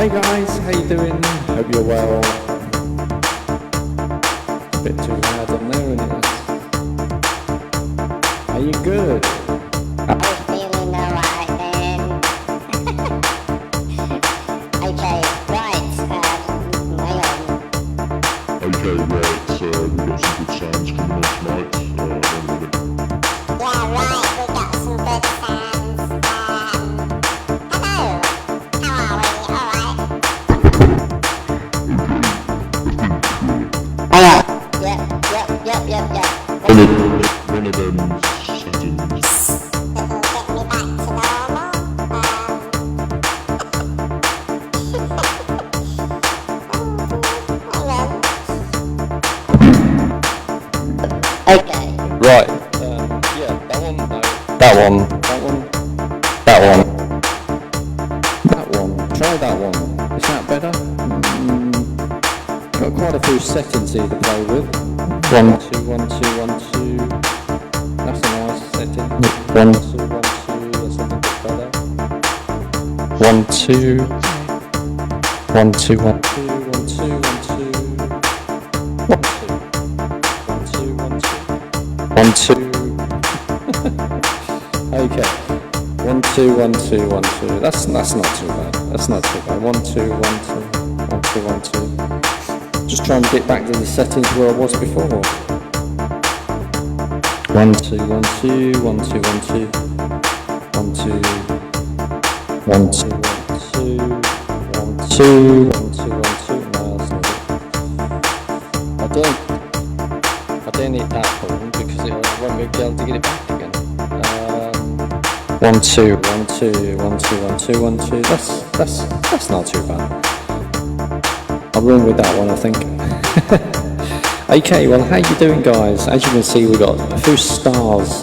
Hey guys, how you doing? Hope you're well. A bit too loud on there, isn't it? Are you good? I'm feeling alright then. Okay, right, hang on. Okay, right, we've got some good sounds coming on tonight. Yeah, right, we've got some good sounds. Hello, how are we? Alright. Hang on. Yep. One of them settings. It'll get me back to normal. Hang on. Okay. Right. Yeah, that one. No. That one. That one. That one. Try that one. Is that better? Got quite a few settings here to play with. 1, 2, 1, 2, 1, 2. That's a nice setting. 1, 2, 1, 2. That's a little bit better. 1, 2. 1, 2, 1, 2. 1, 2, 1, 2. 1, 2. 1, 2. 1, 2. Okay. 1, 2, 1, 2, 1, 2. That's not too bad. That's not too bad. 1, 2, 1, 2. 1, 2, 1, 2. Just trying to get back to the settings where I was before. 1, 2, 1, 2, 1, 2, 1, 2. 1, 2. 1, 2, 1, 2. 1, 2. 1, 2, 1, 2. No, that's not it. I don't hit that button because it won't be able to get it back again. 1, 2, 1, 2, 1, 2, 1, 2, 1, 2. That's not too bad. I'll run with that one, I think. Okay, well, how you doing, guys? As you can see, we've got a few stars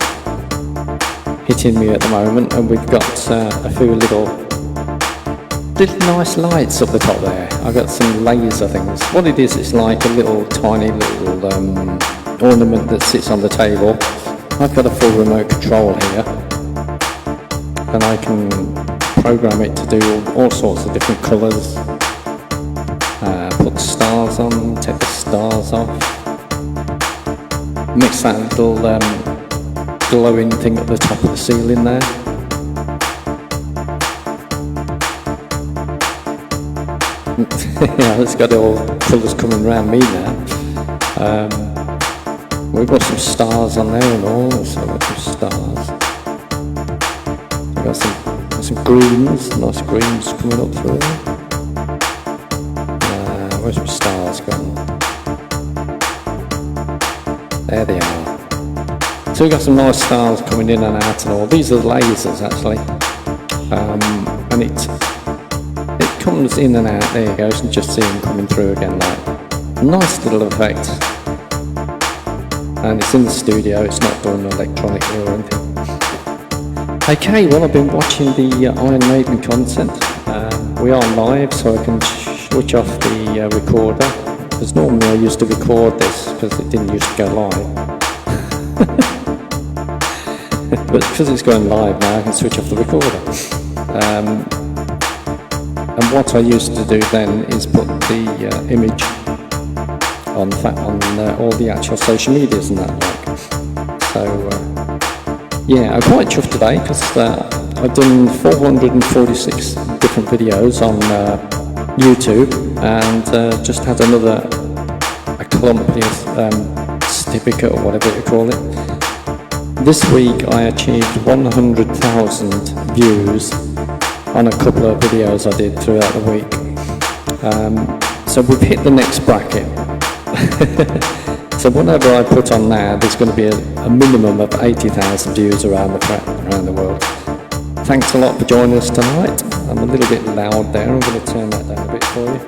hitting me at the moment, and we've got a few little nice lights up the top there. I've got some laser things. What it is, it's like a little tiny little ornament that sits on the table. I've got a full remote control here, and I can program it to do all sorts of different colours. Put the stars on, take the stars off, mix that little glowing thing at the top of the ceiling there. Yeah, it's got all colours coming around me now. We've got some stars on there and all, so we've got some stars. We've got some greens, nice greens coming up through there. Where's my stars gone? There they are. So we've got some nice stars coming in and out and all. These are lasers actually. And it comes in and out. There you go. You can just see them coming through again like. Nice little effect. And it's in the studio. It's not done electronically or anything. Okay, well, I've been watching the Iron Maiden concert. We are live, so I can switch off the recorder, because normally I used to record this because it didn't used to go live. But because it's going live now, I can switch off the recorder. And what I used to do then is put the image on all the actual social medias and that like. So yeah, I'm quite chuffed today because I've done 446 different videos on YouTube, and just had a Columbia certificate or whatever you call it. This week I achieved 100,000 views on a couple of videos I did throughout the week. So we've hit the next bracket. So whatever I put on now, there's going to be a minimum of 80,000 views around the world. Thanks a lot for joining us tonight. I'm a little bit loud there. I'm going to turn that down a bit for you.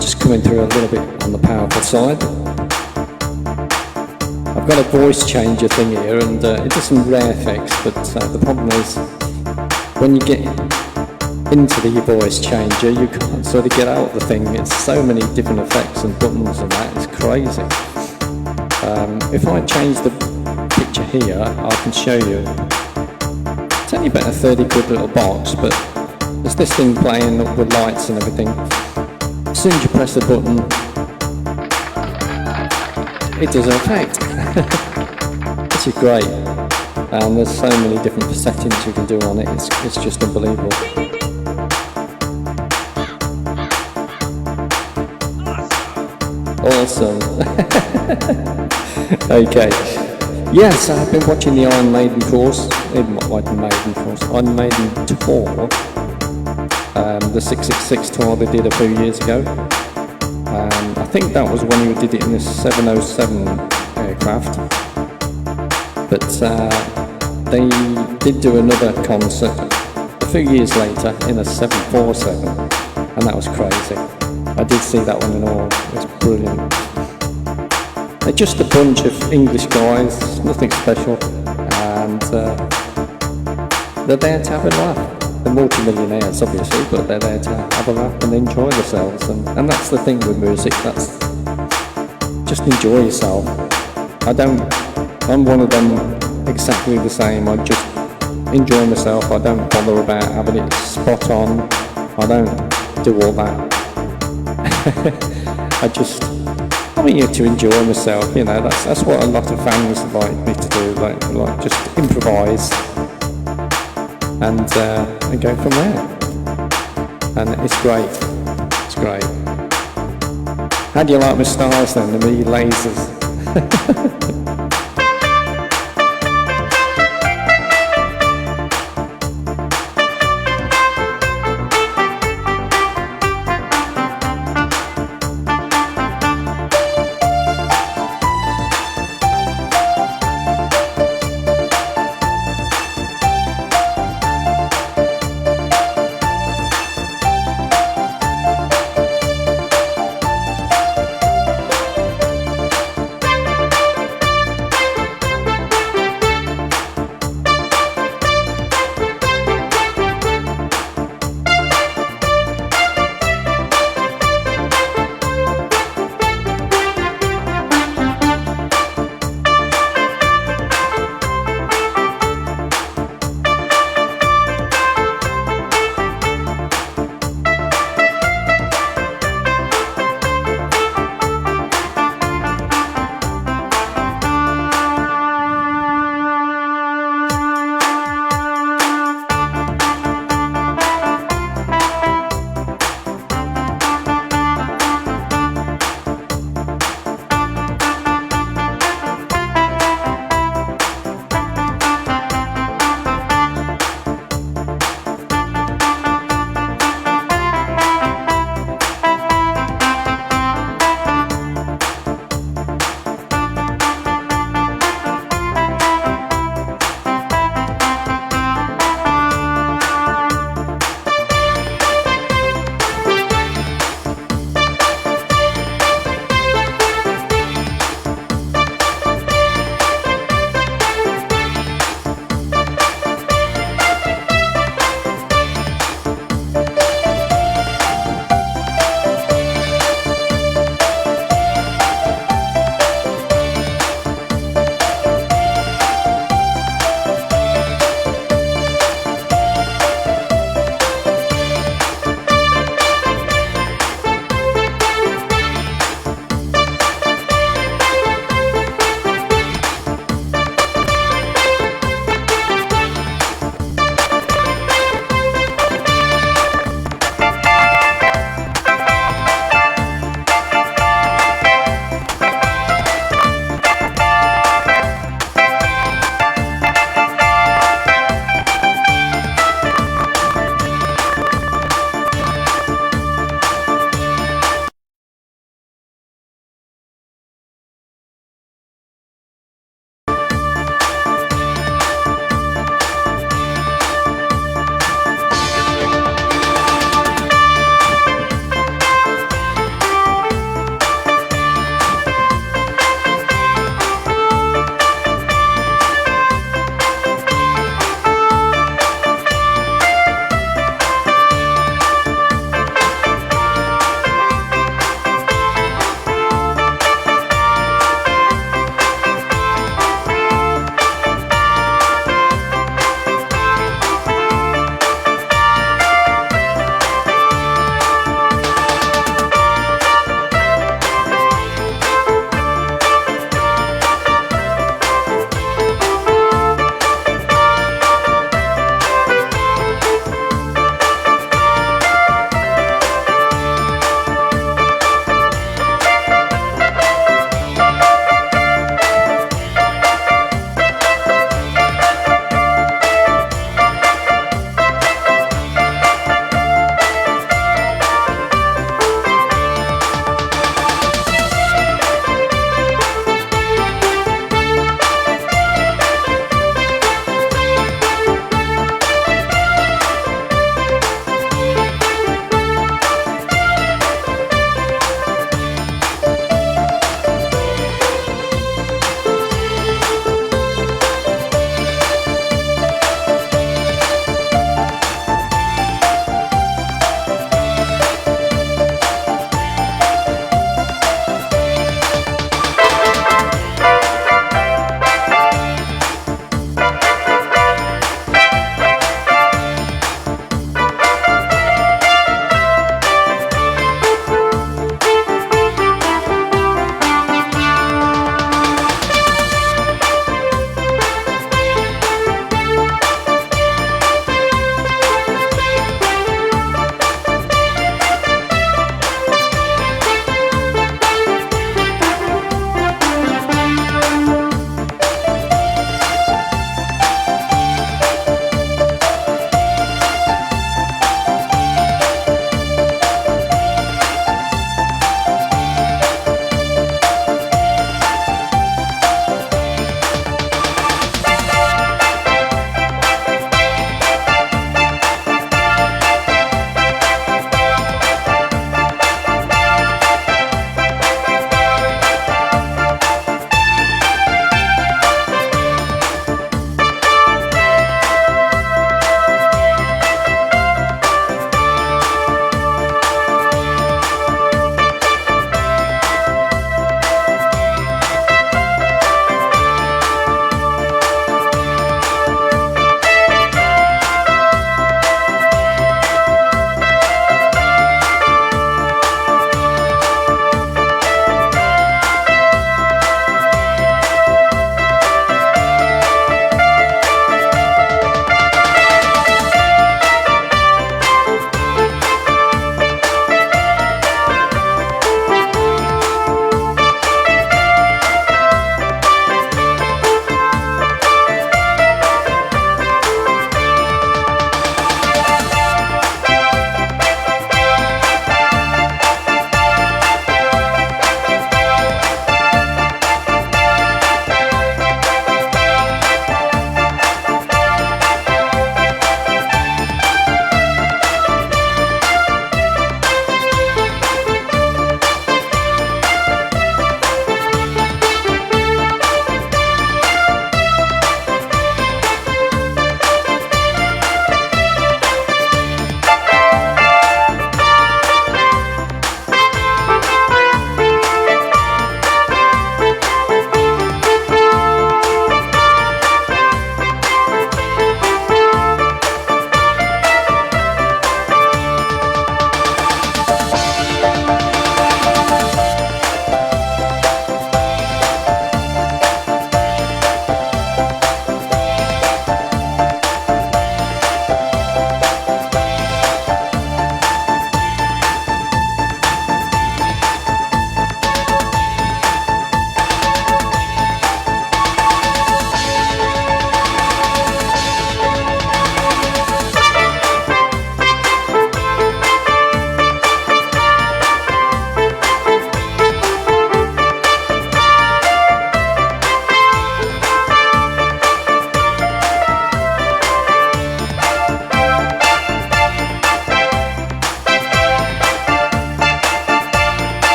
Just coming through a little bit on the powerful side. I've got a voice changer thing here, and it does some rare effects, but the problem is when you get into the voice changer, you can't sort of get out the thing. It's so many different effects and buttons and that, it's crazy. If I change the picture here, I can show you. It's only about a 30 quid little box, but there's this thing playing up with lights and everything. As soon as you press the button, it does an effect, which is great. And there's so many different settings you can do on it, it's just unbelievable. Awesome. Okay. Yes, I've been watching the Iron Maiden course, Iron Maiden tour, the 666 tour they did a few years ago. I think that was when you did it in the 707 aircraft. But they did do another concert a few years later in a 747, and that was crazy. I did see that one and all, it was brilliant. They're just a bunch of English guys, nothing special, and they're there to have a laugh. They're multi-millionaires obviously, but they're there to have a laugh and enjoy themselves, and that's the thing with music, that's just enjoy yourself. I'm one of them exactly the same, I just enjoy myself, I don't bother about having it spot on, I don't do all that. I want you to enjoy myself, you know, that's what a lot of fans like me to do, like just improvise and go from there. And it's great, it's great. How do you like my stars then, the MIDI lasers?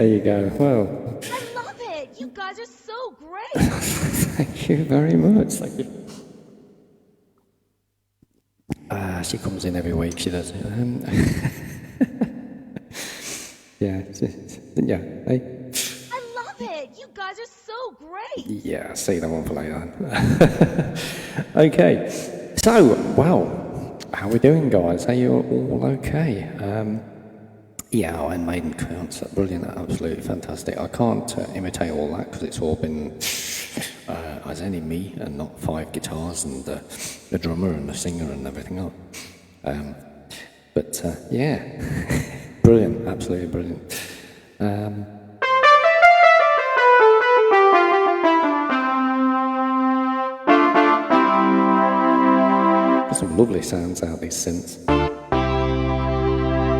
There you go. Well, I love it. You guys are so great. thank you very much. Thank you. She comes in every week, she does. Yeah, yeah. Hey. I love it. You guys are so great. Yeah, see that one for later. Okay, so, wow, how we doing, guys? Are you all okay? Yeah, Iron Maiden concert, brilliant, absolutely fantastic. I can't imitate all that because it's all been as only me and not 5 guitars and the drummer and the singer and everything else. But yeah, brilliant, absolutely brilliant. There's some lovely sounds out of these synths.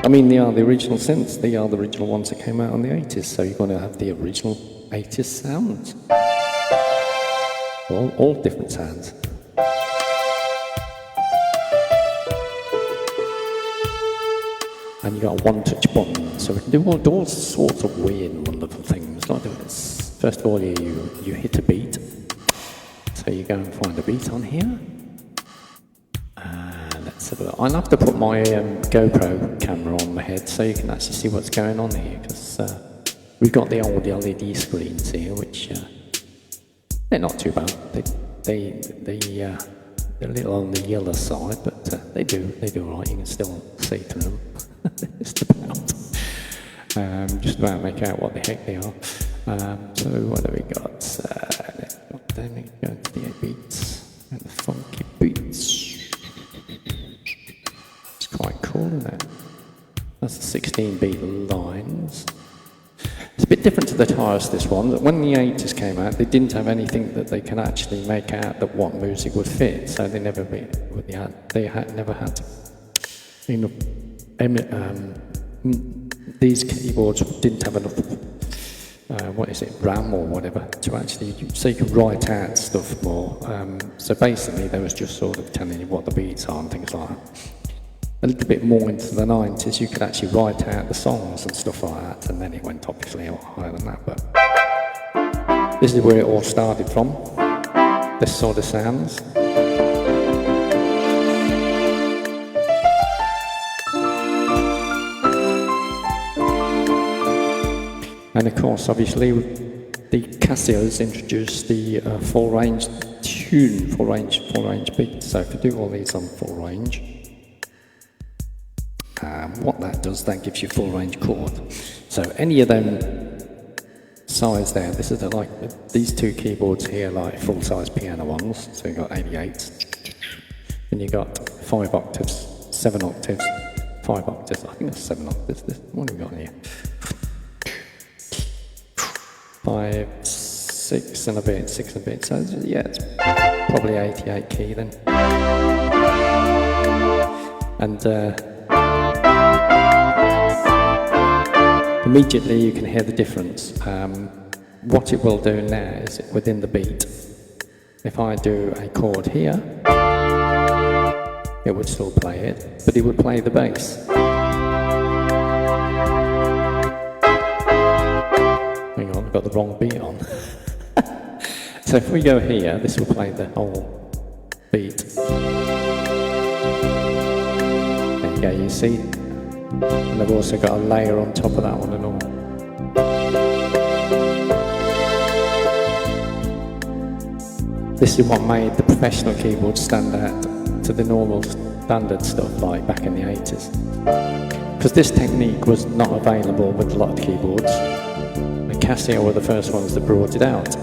I mean, they are the original synths. They are the original ones that came out in the 80s, so you're going to have the original 80s sounds. All different sounds. And you got a one-touch button, so we can do all sorts of weird and wonderful things. Like this. First of all, you hit a beat. So you go and find a beat on here. Let's have a look. I'll have to put my GoPro camera on my head so you can actually see what's going on here, because we've got the old LED screens here, which they're not too bad. They're a little on the yellow side, but they do all right. You can still see through them. Just about make out what the heck they are. So what have we got? Then we go to the 8 beats and the funky beats. It's quite cool, isn't it? That's the 16-beat lines. It's a bit different to the Taurus, this one. When the 80s came out, they didn't have anything that they can actually make out that what music would fit, so they never never had enough. These keyboards didn't have enough, RAM or whatever, to actually, so you could write out stuff more. So basically, they was just sort of telling you what the beats are and things like that. A little bit more into the 90s, you could actually write out the songs and stuff like that, and then it went obviously a lot higher than that, but this is where it all started from, this sort of sounds. And of course, obviously, the Casios introduced the full range beat. So if you do all these on full range, what that does, that gives you full range chord. So any of them size there, this is like these 2 keyboards here, like full size piano ones. So you got 88s, and you got 5 octaves, 7 octaves, 5 octaves. I think that's 7 octaves. What have we got here? 5, 6 and a bit, 6 and a bit. So yeah, it's probably 88 key then. And immediately you can hear the difference. What it will do now is within the beat. If I do a chord here, it would still play it, but it would play the bass. Hang on, I've got the wrong beat on. So if we go here, this will play the whole beat. There you go, you see? And I've also got a layer on top of that one and all. This is what made the professional keyboard stand out to the normal standard stuff like back in the 80s. Because this technique was not available with a lot of keyboards. The Casio were the first ones that brought it out.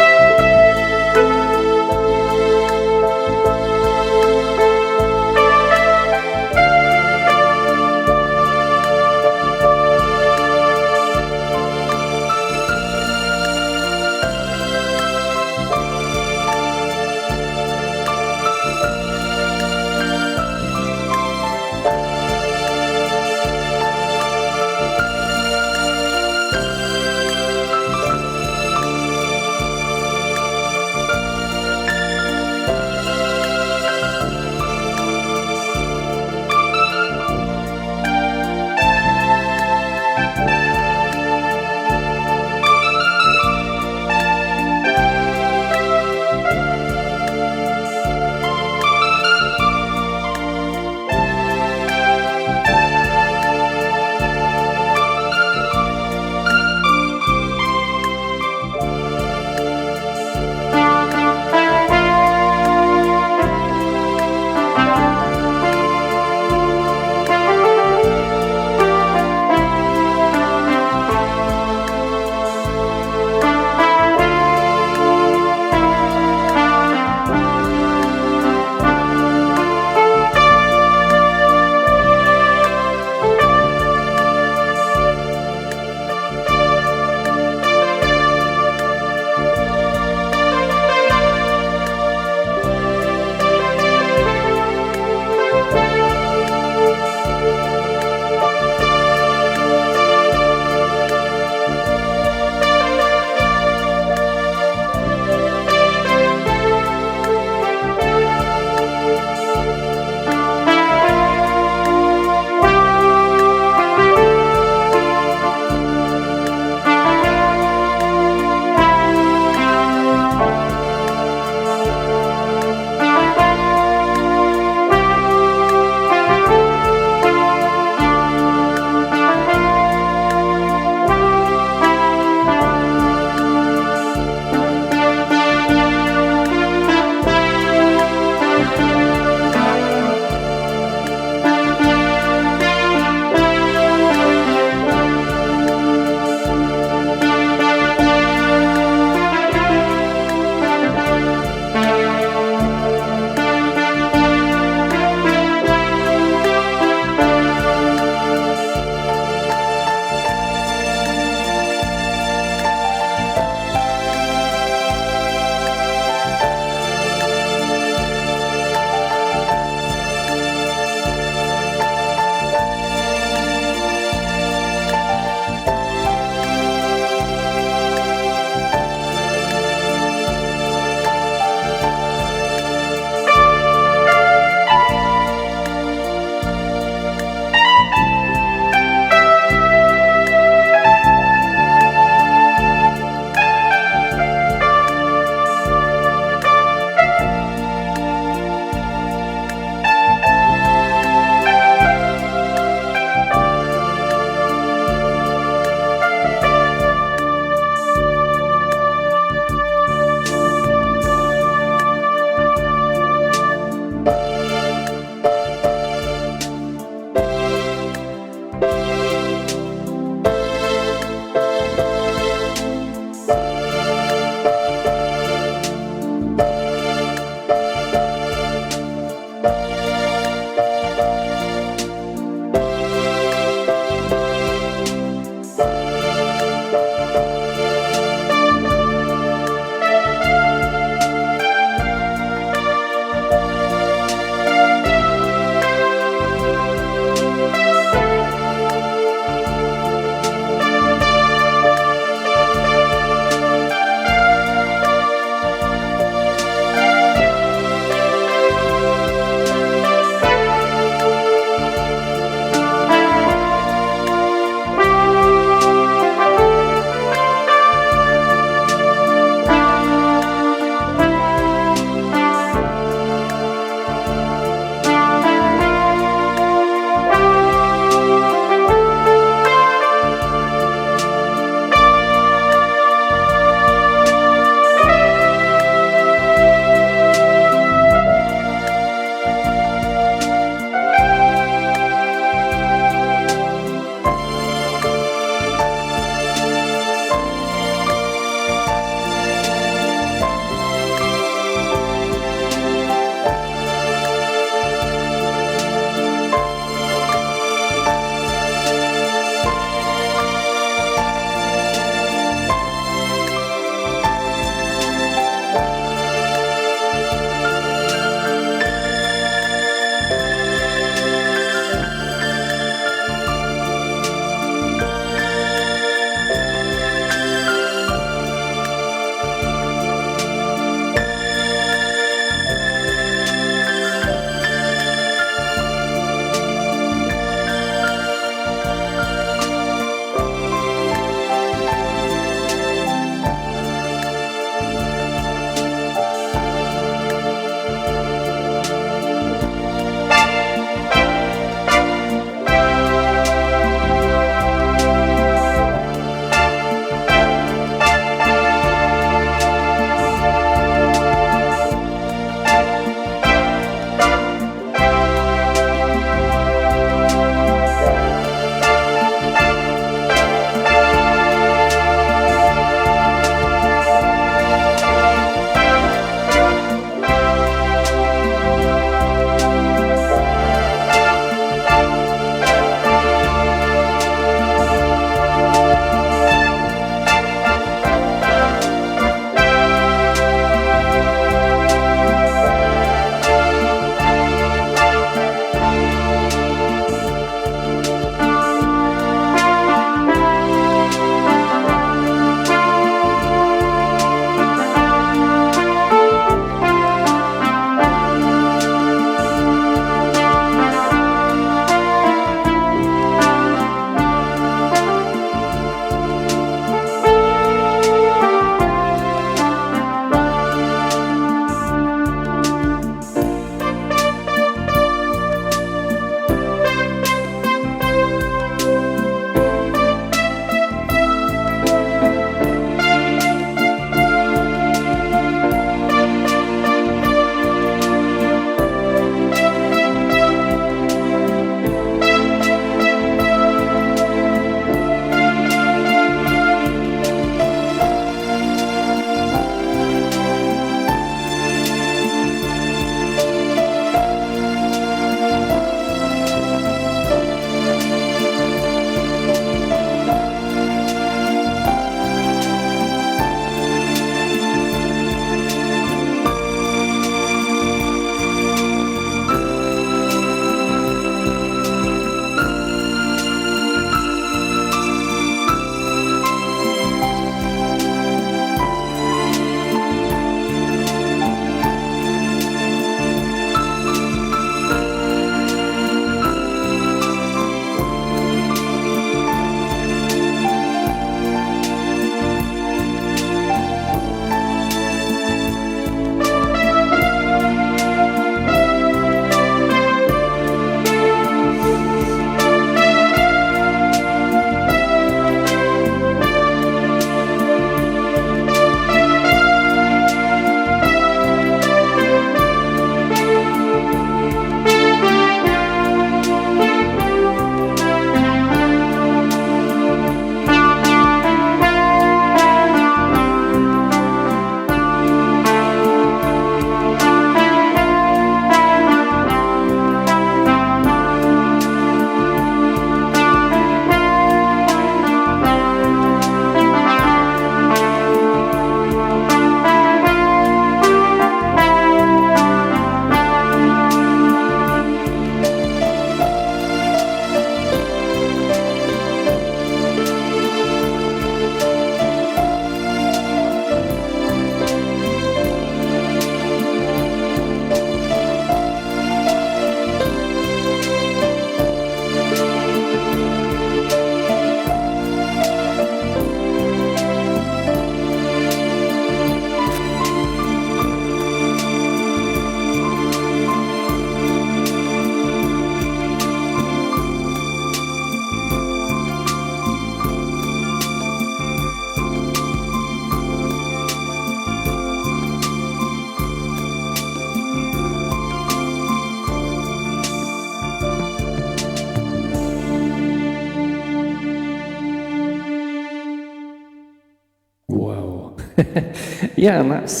Yeah, and that's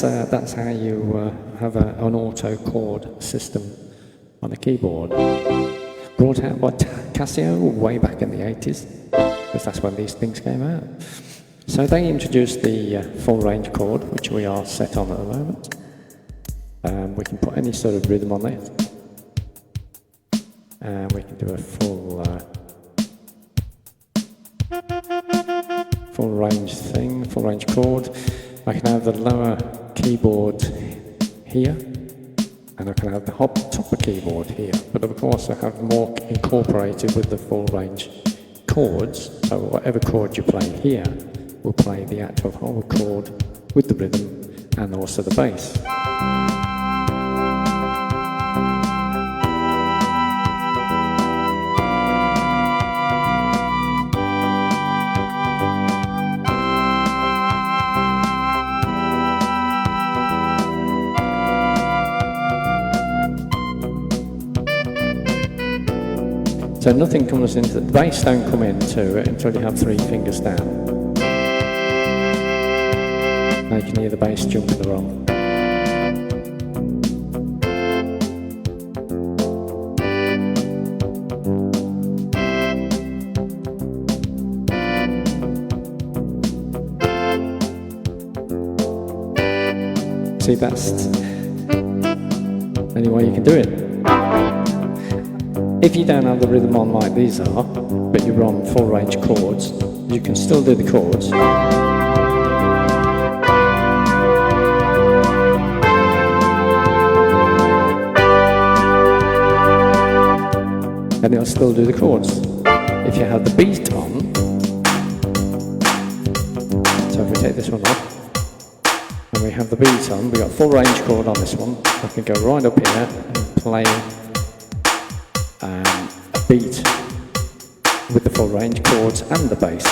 how you have an auto chord system on a keyboard. Brought out by Casio way back in the 80s, because that's when these things came out. So they introduced the full range chord, which we are set on at the moment. We can put any sort of rhythm on it. And we can do a full range thing, full range chord. I can have the lower keyboard here, and I can have the topper keyboard here. But of course I have more incorporated with the full range chords, so whatever chord you play here will play the actual whole chord with the rhythm and also the bass. So nothing comes into the bass, don't come into it until you have 3 fingers down. Now you can hear the bass jumping along. See, that's the only way you can do it. If you don't have the rhythm on like these are, but you're on full range chords, you can still do the chords. And it'll still do the chords. If you have the beat on, so if we take this one off, and we have the beat on, we've got full range chord on this one, I can go right up here and play a beat with the full range chords and the bass.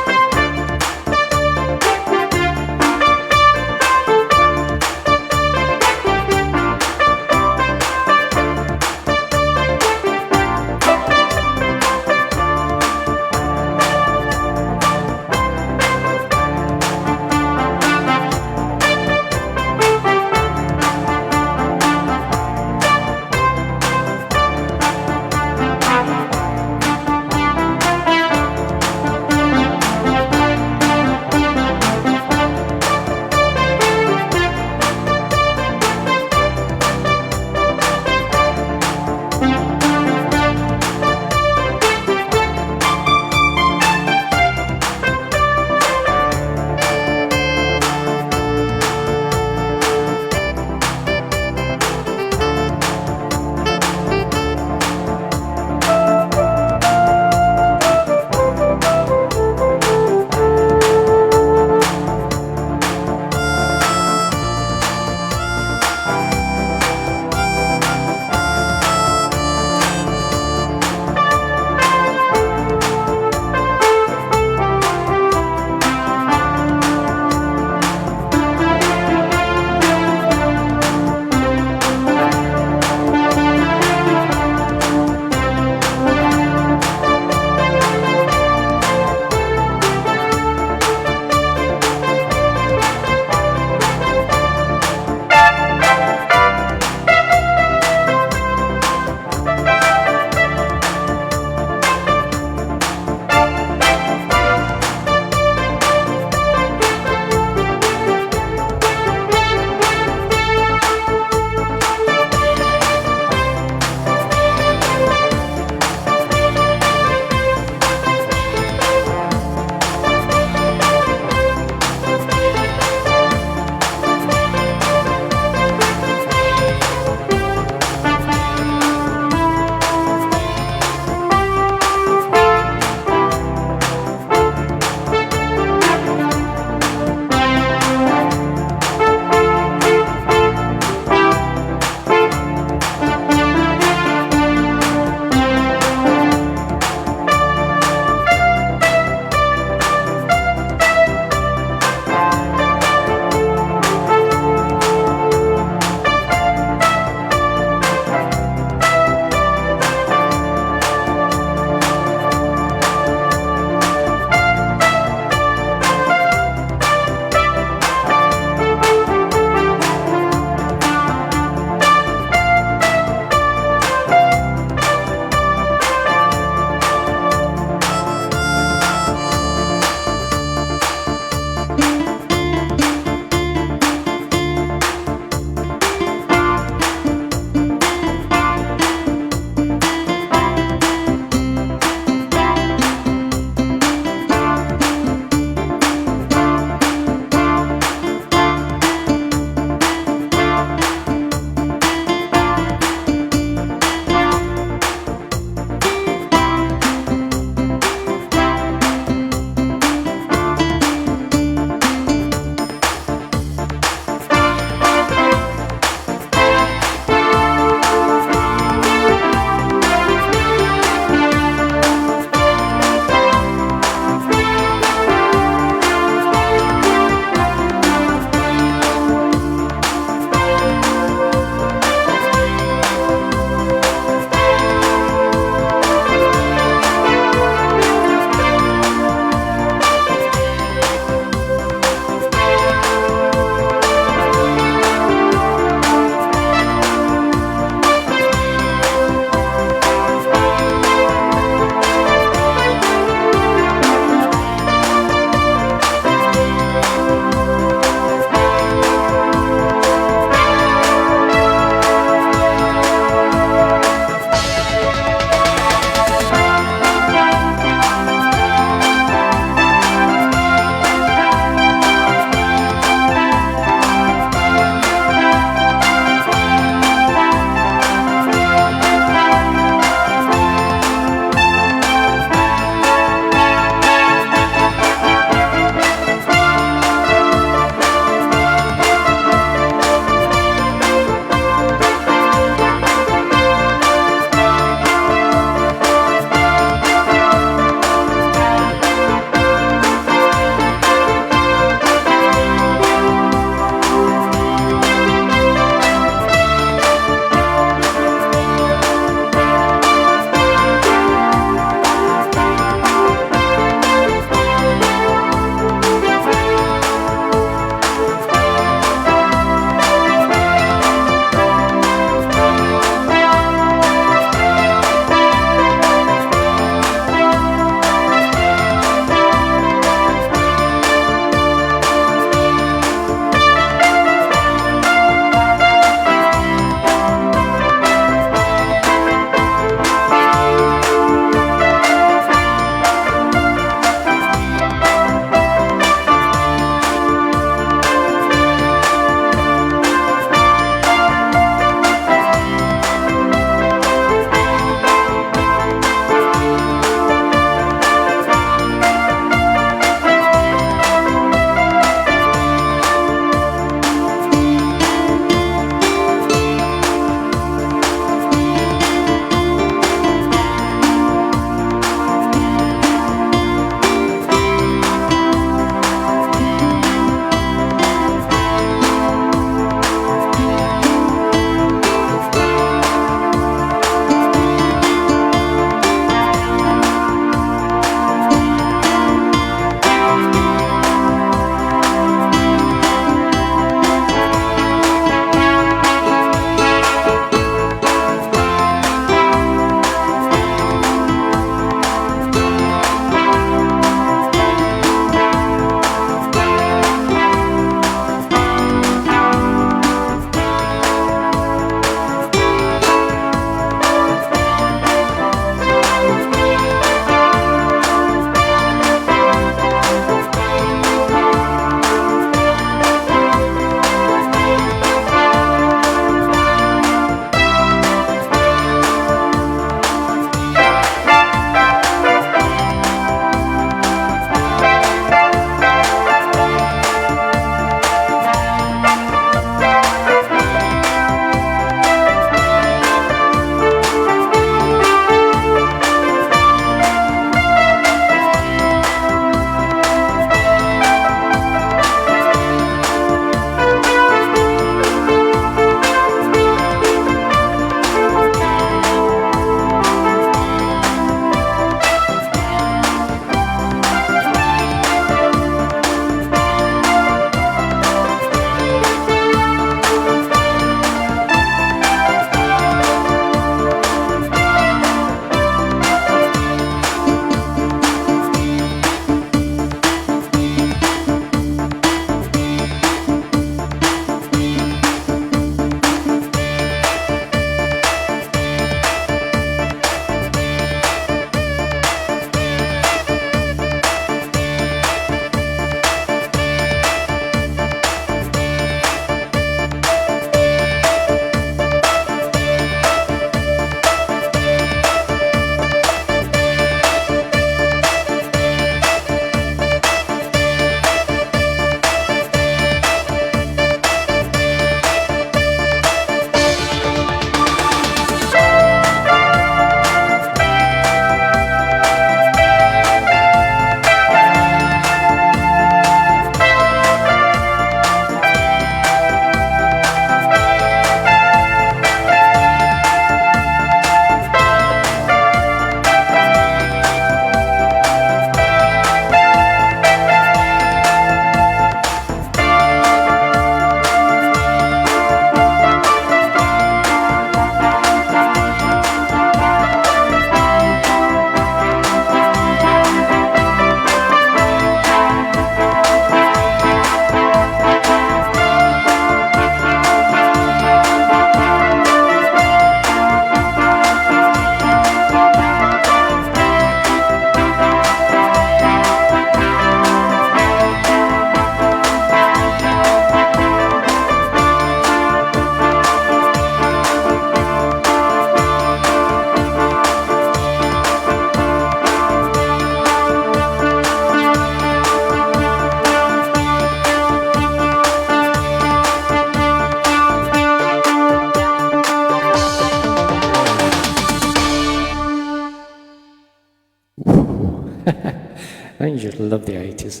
I used to love the 80s.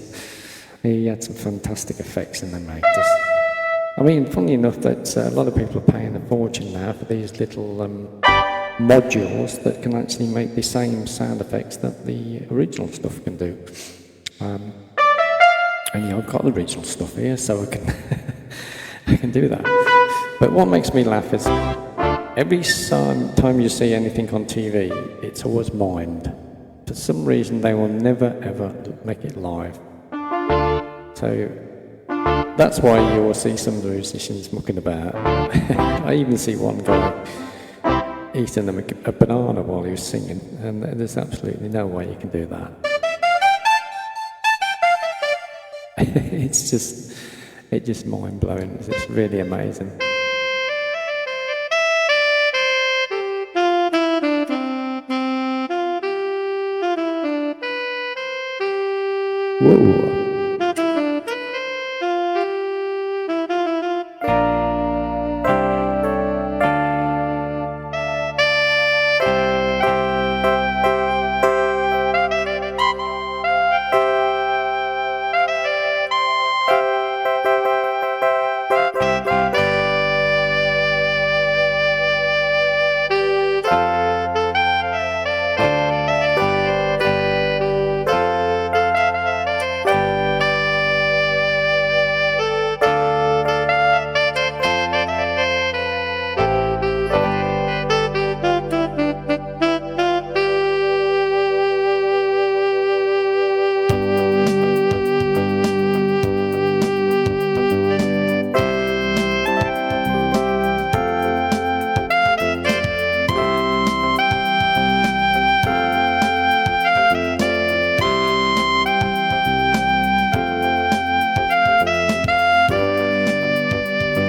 He had some fantastic effects in them 80s. I mean, funny enough that a lot of people are paying a fortune now for these little modules that can actually make the same sound effects that the original stuff can do. And yeah, I've got the original stuff here, so I can I can do that. But what makes me laugh is every time you see anything on TV, it's always mimed. For some reason, they will never ever make it live. So that's why you will see some of the musicians mucking about. I even see one guy eating a banana while he was singing, and there's absolutely no way you can do that. It's just mind-blowing. It's really amazing. Whoa.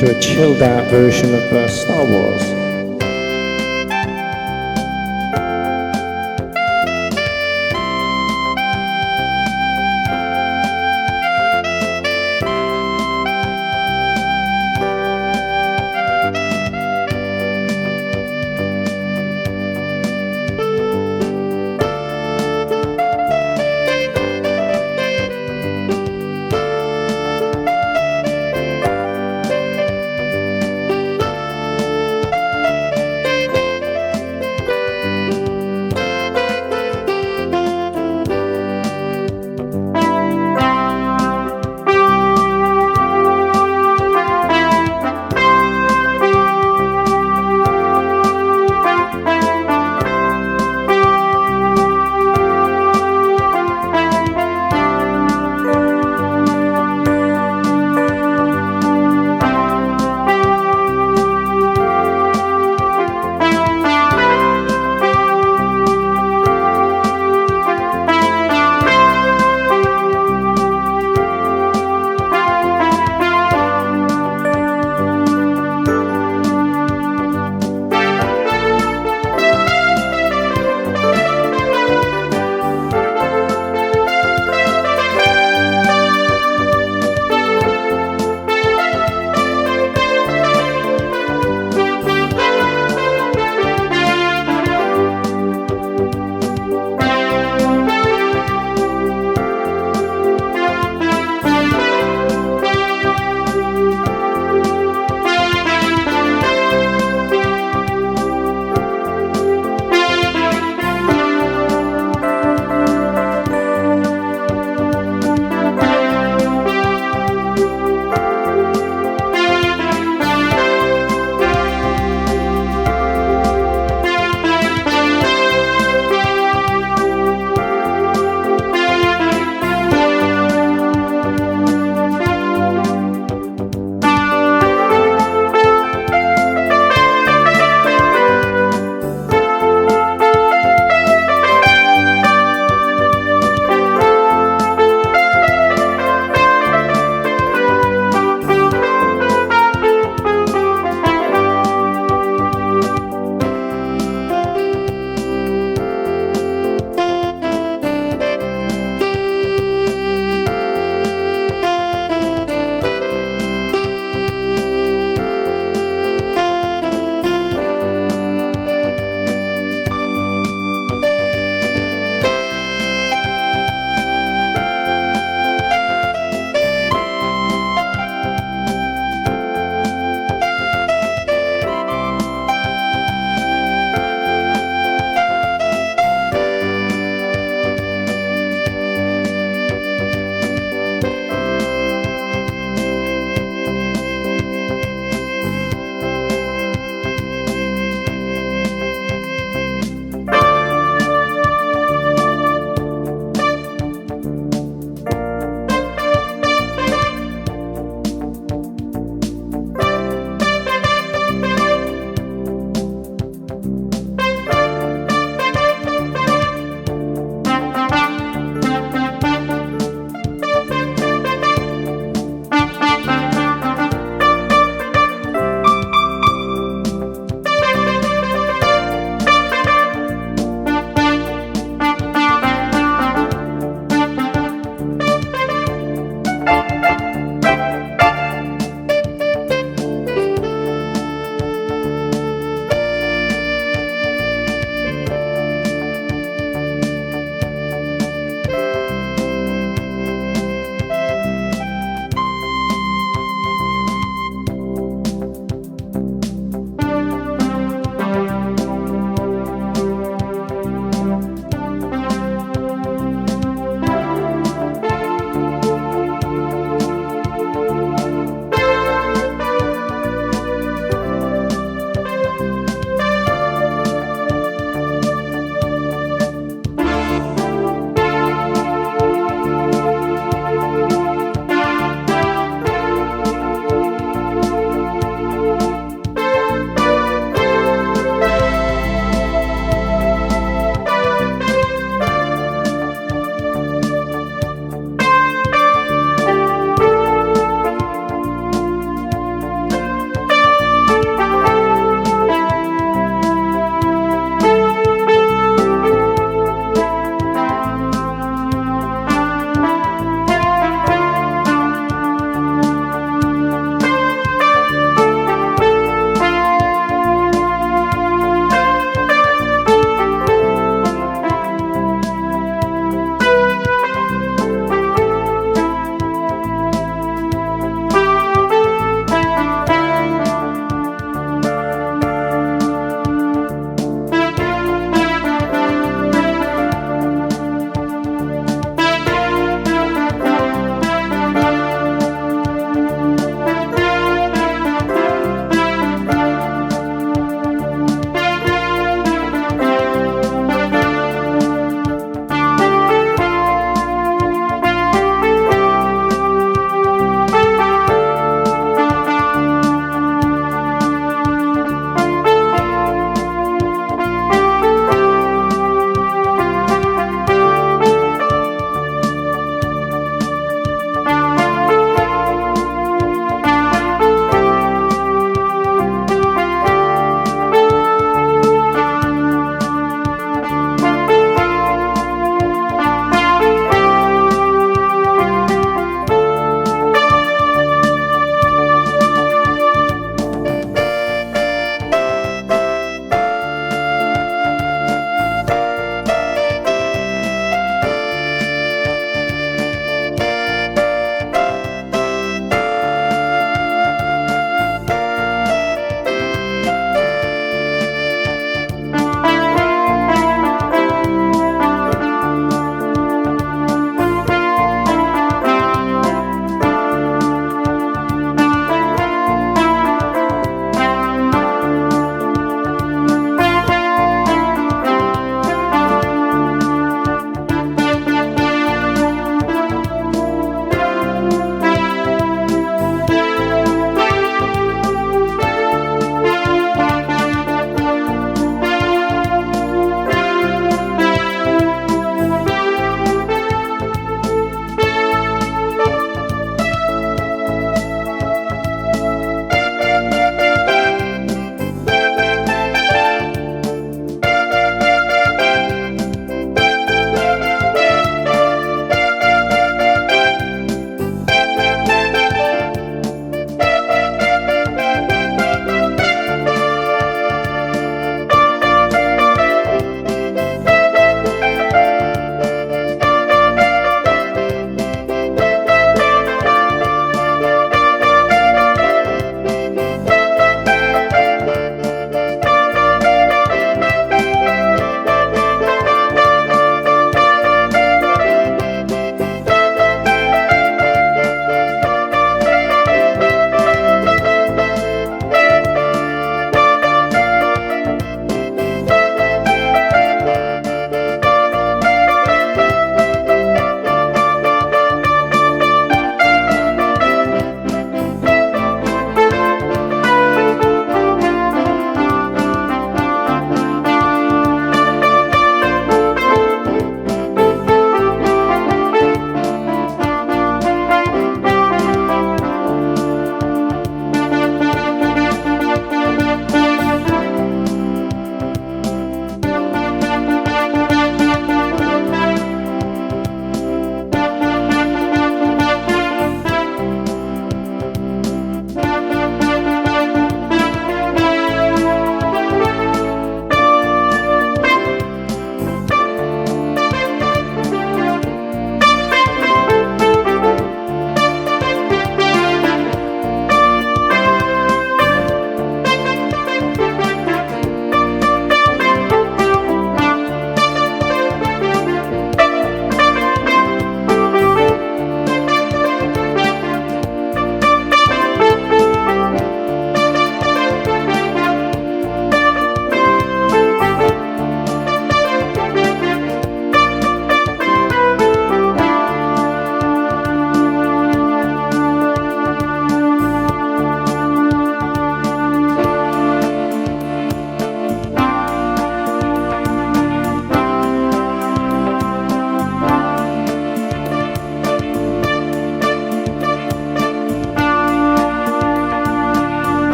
To a chilled out version of Star Wars.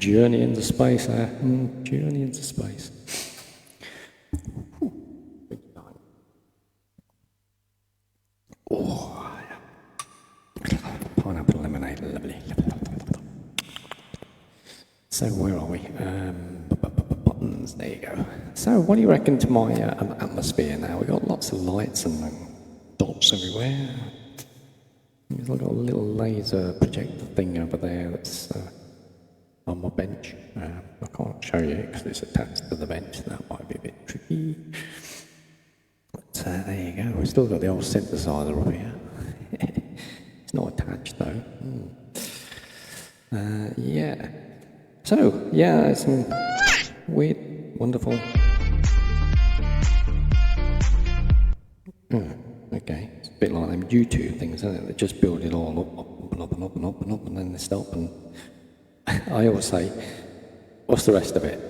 journey into space there. Journey into space. Oh, pineapple lemonade, lovely. So where are we? Buttons, there you go. So what do you reckon to my atmosphere now? We've got lots of lights and dots everywhere. I've got a little laser projector thing over there that's on my bench. I can't show you because it's attached to the bench. That might be a bit tricky. But there you go. We've still got the old synthesizer up here. It's not attached though. Yeah. So, yeah, it's some weird, wonderful. Okay, it's a bit like them YouTube things, isn't it? They just build it all up and up and up and up and up, and then they stop. And I always say, "What's the rest of it?"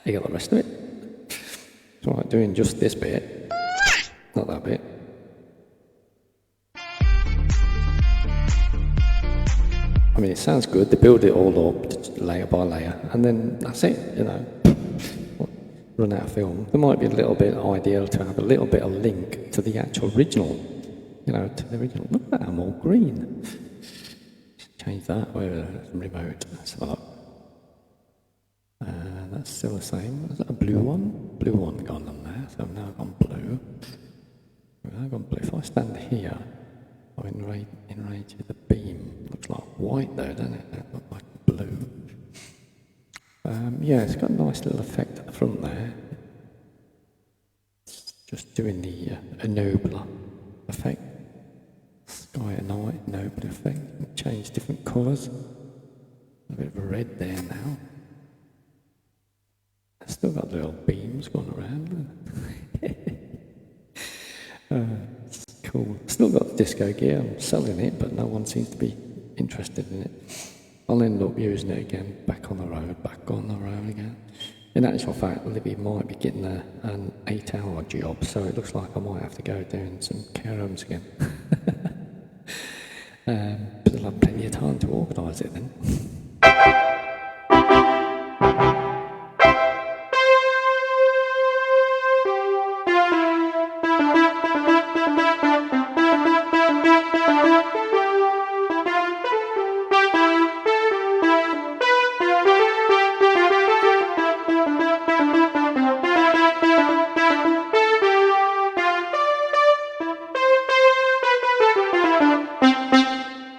You got the rest of it. It's all right doing just this bit, not that bit. I mean, it sounds good. They build it all up layer by layer, and then that's it. You know, run out of film. There might be a little bit ideal to have a little bit of link to the actual original. You know, to the original. Look at that, I'm all green. Change that. Where remote? Let's have a look. That's still the same. Is that a blue one? Blue one gone on there. So now I've gone blue. I've gone blue. If I stand here, I've enraged the beam. Looks like white though, doesn't it? That looks like blue. Yeah, it's got a nice little effect at the front there. It's just doing the ennobler effect. Sky at night, ennobler effect. Change different colours. A bit of a red there now. It's still got little beams going around. It's cool. Still got the disco gear. I'm selling it, but no one seems to be interested in it. I'll end up using it again, back on the road again. In actual fact, Libby might be getting an 8-hour job, so it looks like I might have to go doing some care homes again. But I'll have plenty of time to organise it then.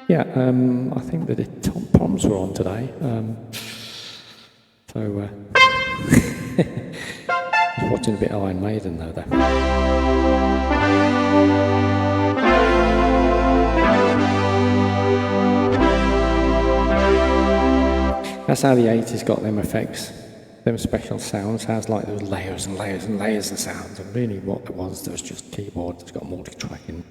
Yeah, I think that the top proms were on today. I was watching a bit of Iron Maiden though. That's how the 80s got them effects, them special sounds. Sounds like there was layers and layers and layers of sounds, and really what there was just keyboard that's got multi-tracking.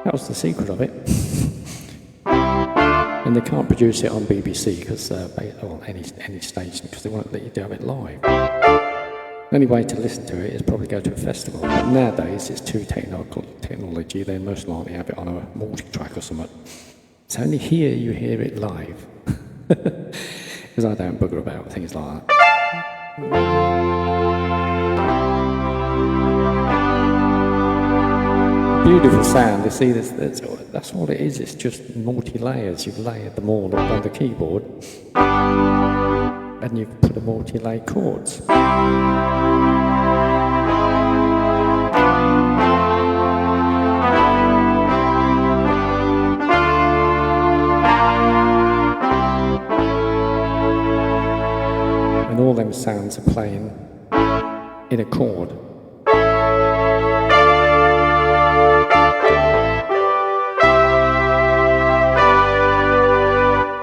That was the secret of it. And they can't produce it on BBC because, or any station, because they won't let you do it live. The only way to listen to it is probably go to a festival. But nowadays it's too technology. They most likely have it on a multi-track or something. It's only here you hear it live. Because I don't bugger about things like that. Beautiful sound. You see, that's all it is. It's just multi-layers. You've layered them all up on the keyboard, and you've put a multi-lay chords. And all them sounds are playing in a chord.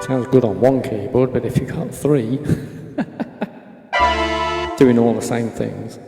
Sounds good on one keyboard, but if you've got three doing all the same things.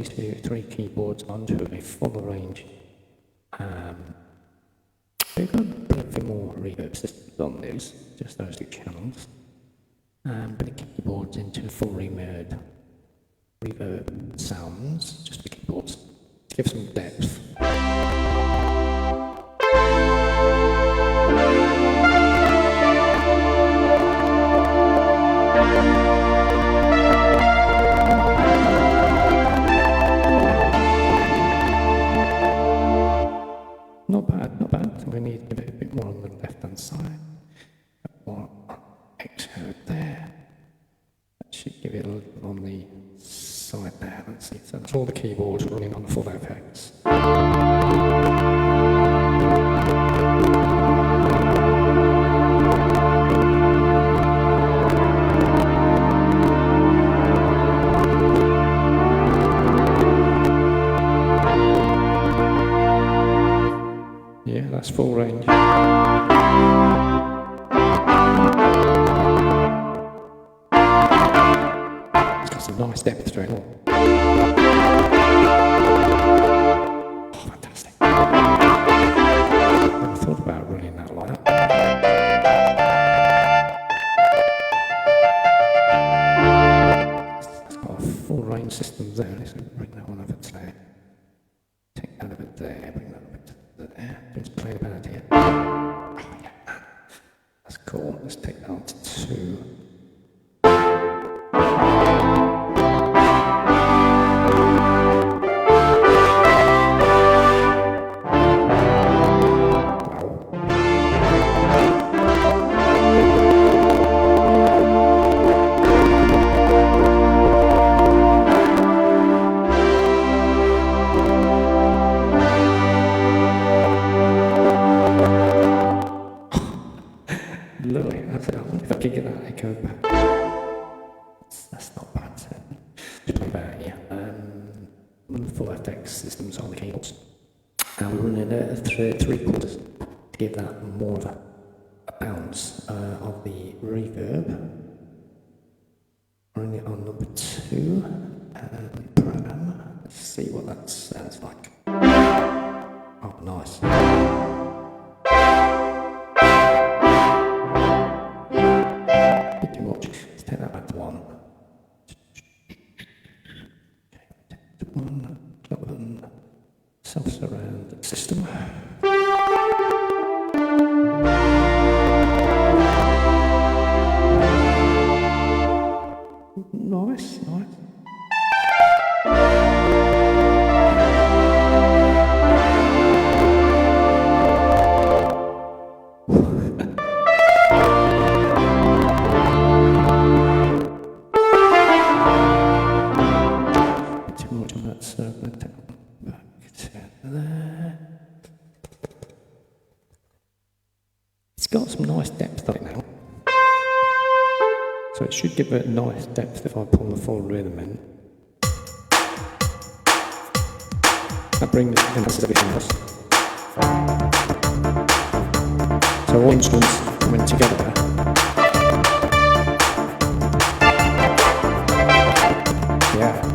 three keyboards onto a full range. We've got a bit more reverb systems on these, just those two channels. But the keyboards into full reverb sounds, just the keyboards, to give some depth. Not bad, not bad. We need to give it a bit more on the left-hand side. More extra there. That should give it a little bit on the side there. Let's see. So that's all the keyboards running on full effects. Yeah, that's full range. It's got some nice depth to it all. Oh, fantastic. Never thought about running that like that. It's got a full range system there. Let's bring that one over to there. Take that over there, bring that over to there. Just playing about here. Oh, yeah. That's cool. Let's take that on to 2. Lovely. I wonder if I could get that echo back. That's not bad. Just play back here. Full FX systems on the keyboards. And we're running 3 quarters to give that more of a bounce of the reverb. Running it on number 2. And program. Let's see what that sounds like. Oh, nice. Too much. Let's take that back to 1. Okay, take it to 1. Self-surround system. Nice, nice. It's got some nice depth on it now. So it should give it a nice depth if I pull the full rhythm in. That brings it in everything else. So all instruments coming together. Yeah.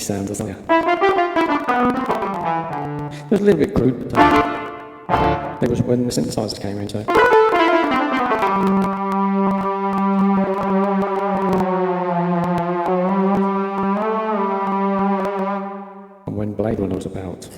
sound, doesn't it? It was a little bit crude, but it was when the synthesizers came into it. And when Blade Runner was about.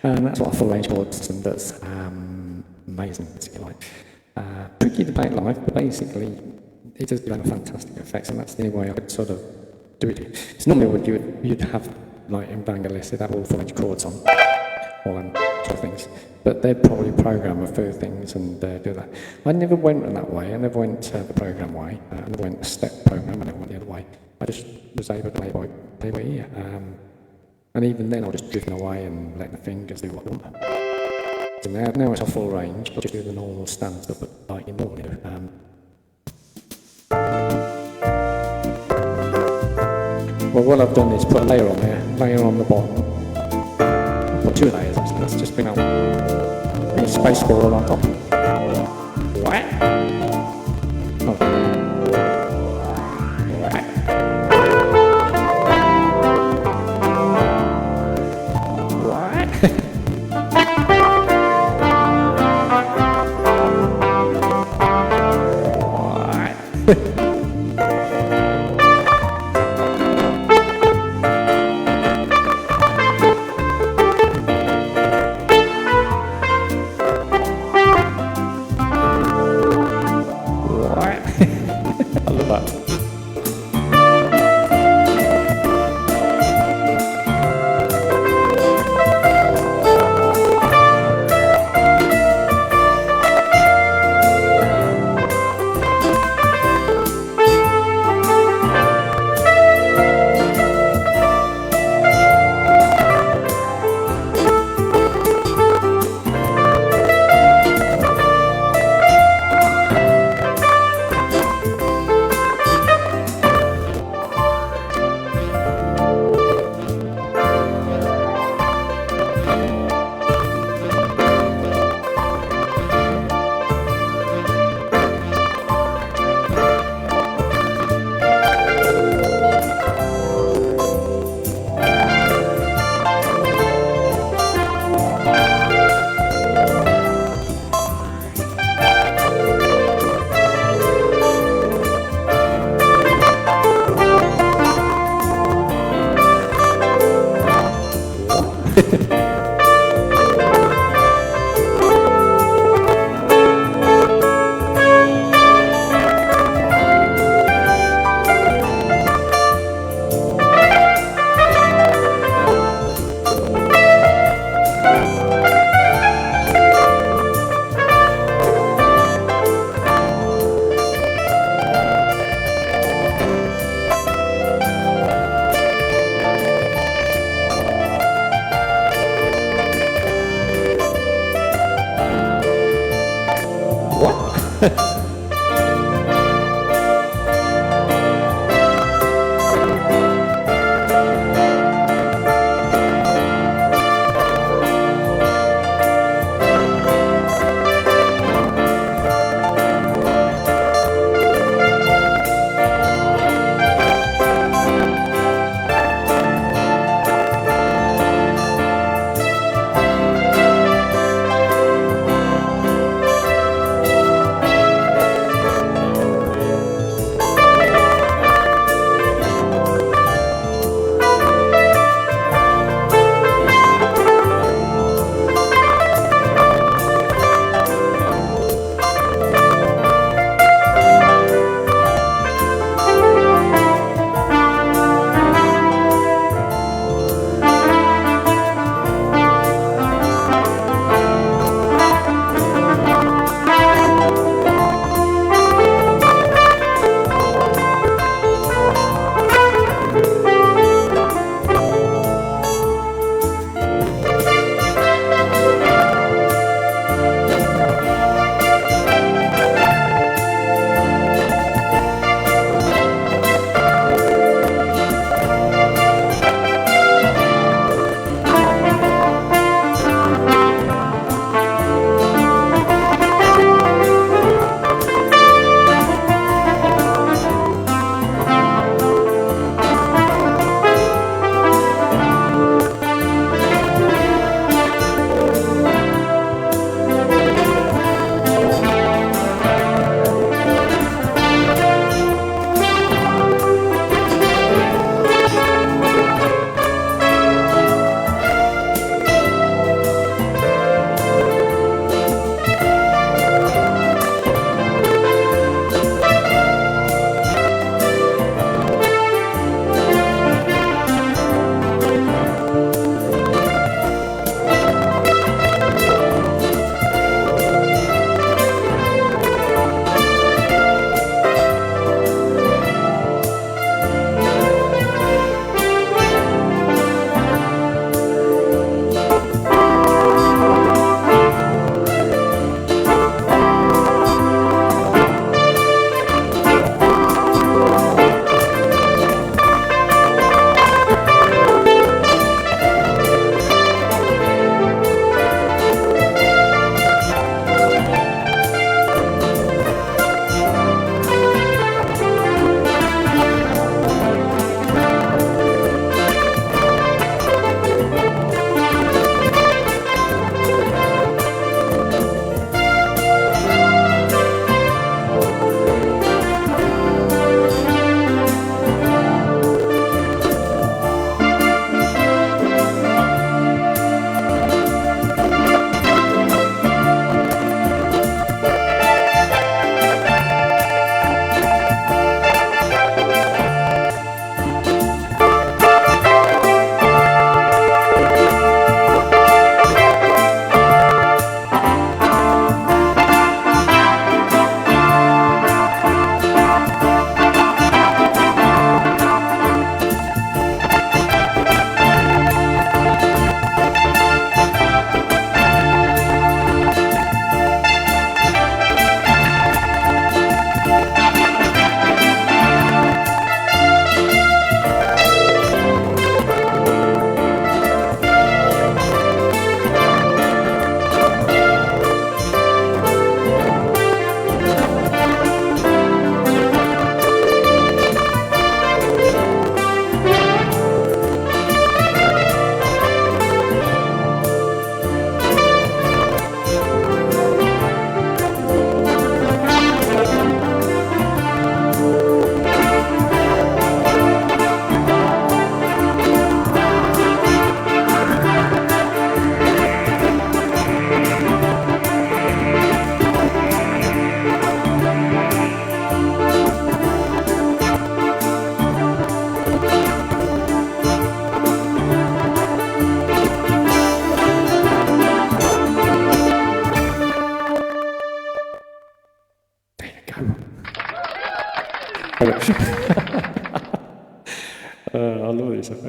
And that's what a full range chord system does. Amazing, basically. Like, tricky to play it live, but basically it does develop fantastic effects, and that's the only way I could sort of do it. It's normally what you'd have, like in Bangalore, they'd have all full range chords on, all them sort of things. But they'd probably program a few things and do that. I never went that way. I never went the program way. I never went the step program. I never went the other way. I just was able to play by ear. And even then, I was just drifting away and letting the fingers do what they want. So now it's a full range. I'll just do the normal standard stuff like you normally do. Well, what I've done is put a layer on there, layer on the bottom. Put 2 layers, actually. Let's just bring a space bar on top. Right. I love that.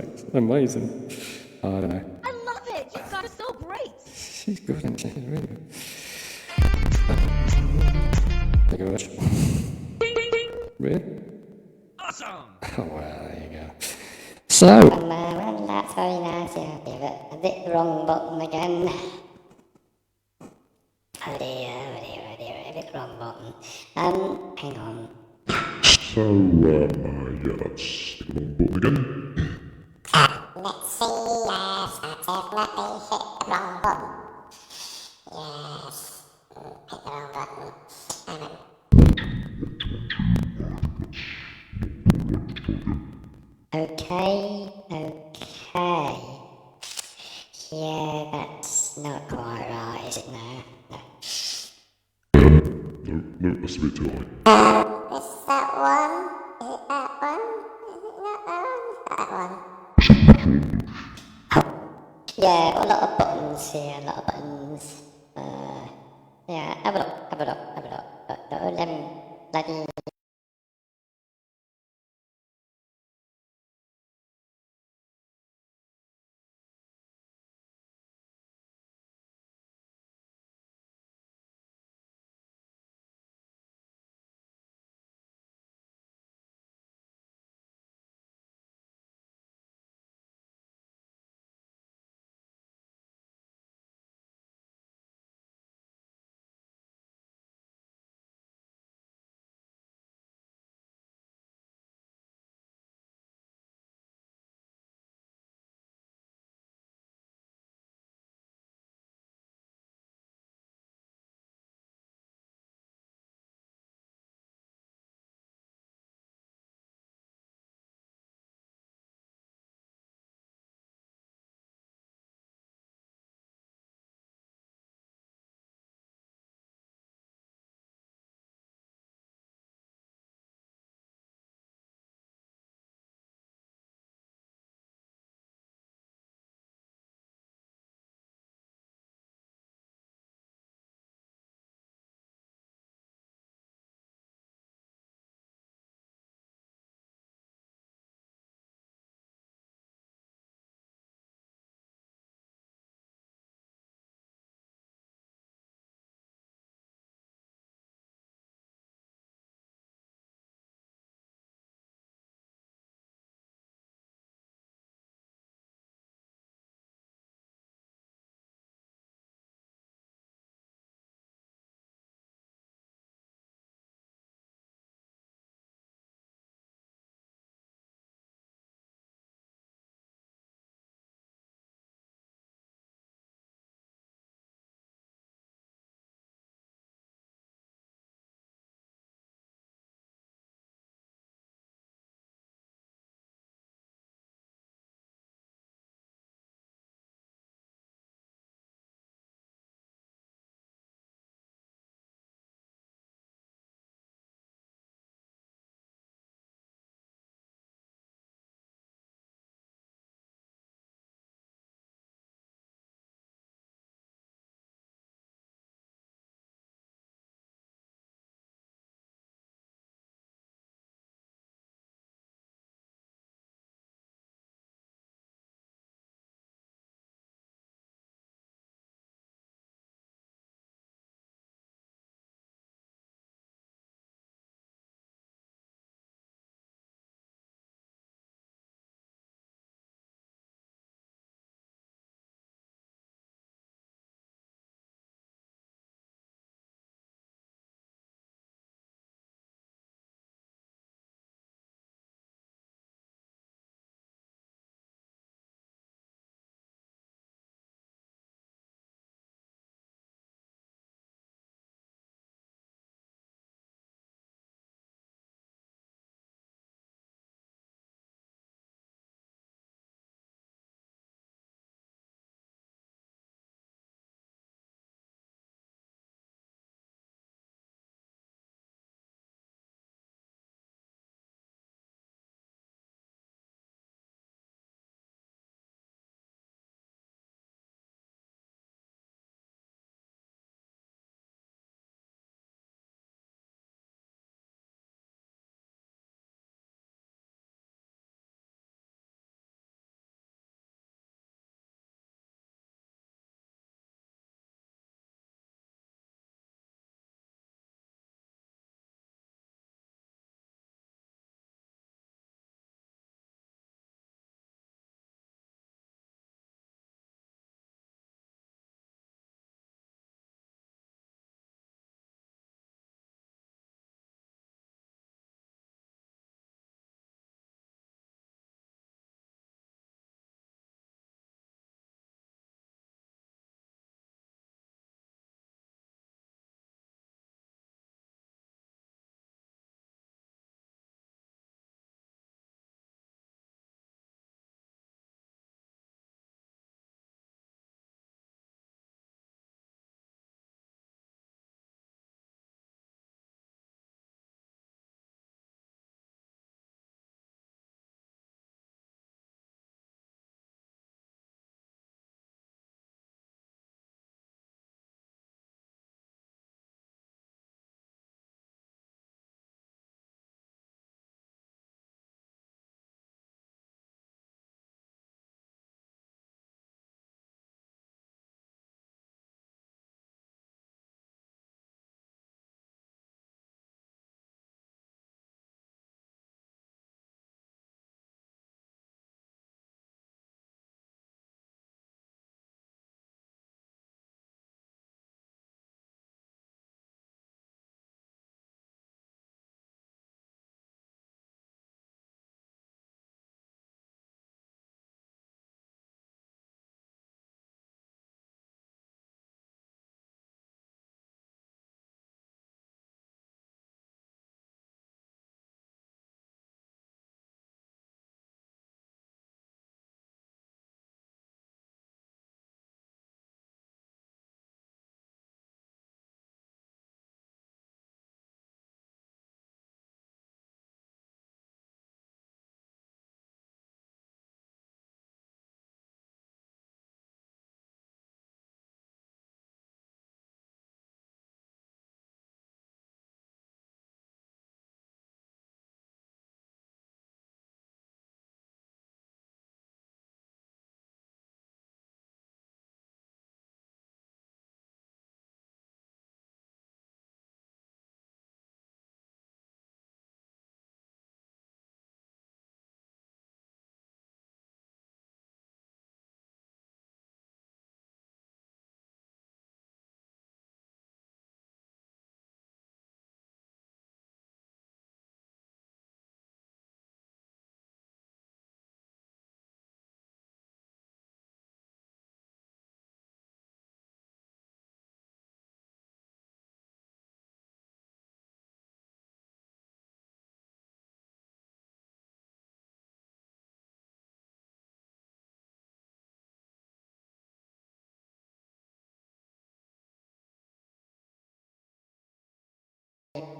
effects. Amazing. I don't know. I love it. You guys are so great. She's good, isn't she? She's really good. Thank you very much. Really? Awesome! Oh, well, there you go. So, Well, that's very nice. Yeah, I hit the wrong button again. Oh dear, I hit the wrong button. Hang on. So, yeah, let's stick the wrong button again. Let's see, yes, I definitely hit the wrong button. Yes, hit the wrong button. Okay. Yeah, that's not quite right, is it now? No, that's a bit too high. Is that one? Is it that one? Is it not that one? That one. Yeah, a lot of buttons here, a lot of buttons. Yeah, have a look. Bloody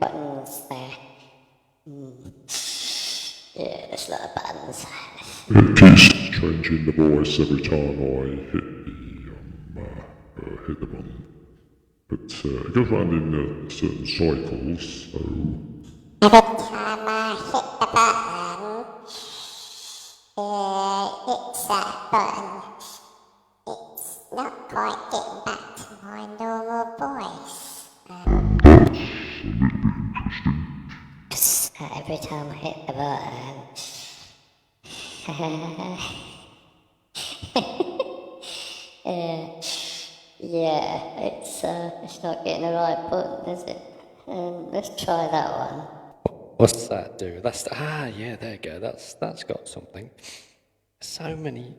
buttons there. Yeah, there's a lot of buttons. It keeps changing the voice every time I hit the button. But it goes round in certain cycles, so... Every time I hit the button, it's that button. It's not quite getting back to my normal voice. Every time I hit the button, yeah, it's not getting the right button, is it? Let's try that one. What's that do? Yeah, there you go. That's got something. So many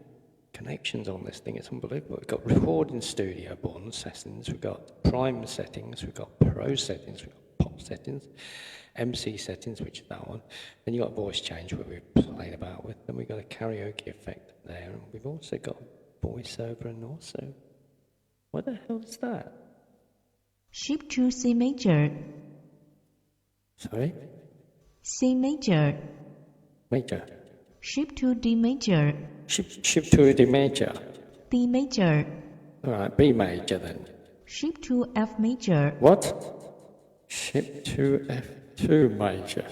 connections on this thing. It's unbelievable. We've got recording studio button settings. We've got prime settings. We've got pro settings. We've got pop settings. MC settings, which is that one. Then you've got voice change, where we've played about with. Then we've got a karaoke effect there. And we've also got voiceover and also... What the hell is that? Shift to C major. Sorry? C major. Major. Shift to D major. Shift to D major. D major. Alright, B major then. Shift to F major. What? Shift to F2 major.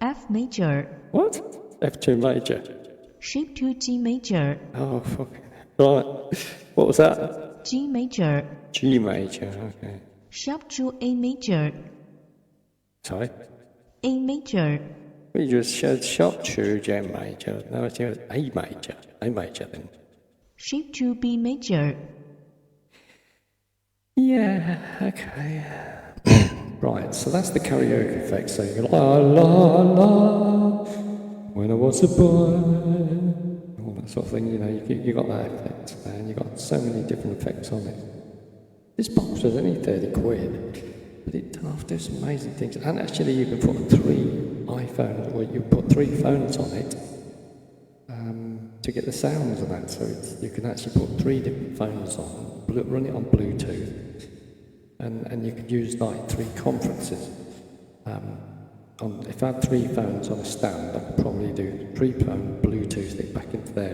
F major. What? F2 major. Shift to G major. Oh, fuck. Right. What was that? G major. G major, okay. Shift to A major. Sorry? A major. We just showed shop to G major. No, it's A major. A major then. Shift to B major. Yeah, okay. Right, so that's the karaoke effect. So you go la la la, when I was a boy, all that sort of thing. You know, you got that effect, and you got so many different effects on it. This box was only 30 quid, but it does some amazing things. And actually, you can put 3 iPhones, or you put 3 phones on it to get the sounds of that. So you can actually put 3 different phones on, run it on Bluetooth. And you could use like 3 conferences. If I had 3 phones on a stand, I could probably do 3 phone Bluetooth it back into there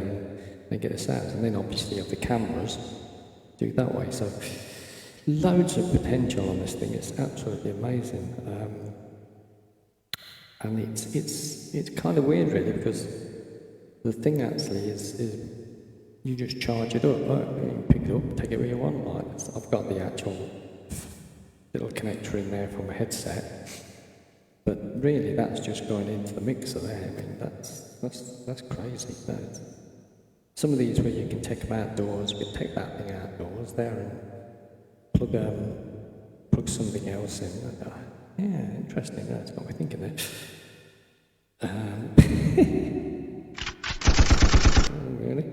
and get the sounds. And then obviously you have the cameras, do it that way. So loads of potential on this thing. It's absolutely amazing. And it's kind of weird really, because the thing actually is you just charge it up. Look, you can pick it up, take it where you want. Like I've got the actual little connector in there from a headset, but really that's just going into the mixer there. I mean that's crazy. Some of these where you can take them outdoors, you can take that thing outdoors there and plug something else in. Yeah, interesting. That's got me thinking there. Really?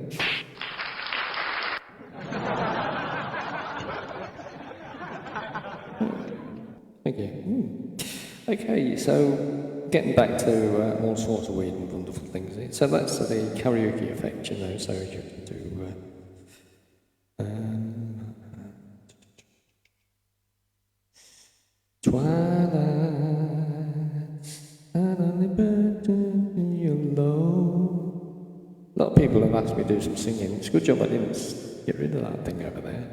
Thank you. Okay, so getting back to all sorts of weird and wonderful things. So that's the karaoke effect, you know, so you can do... Twilight, and only bird in your low. A lot of people have asked me to do some singing. It's a good job I didn't get rid of that thing over there.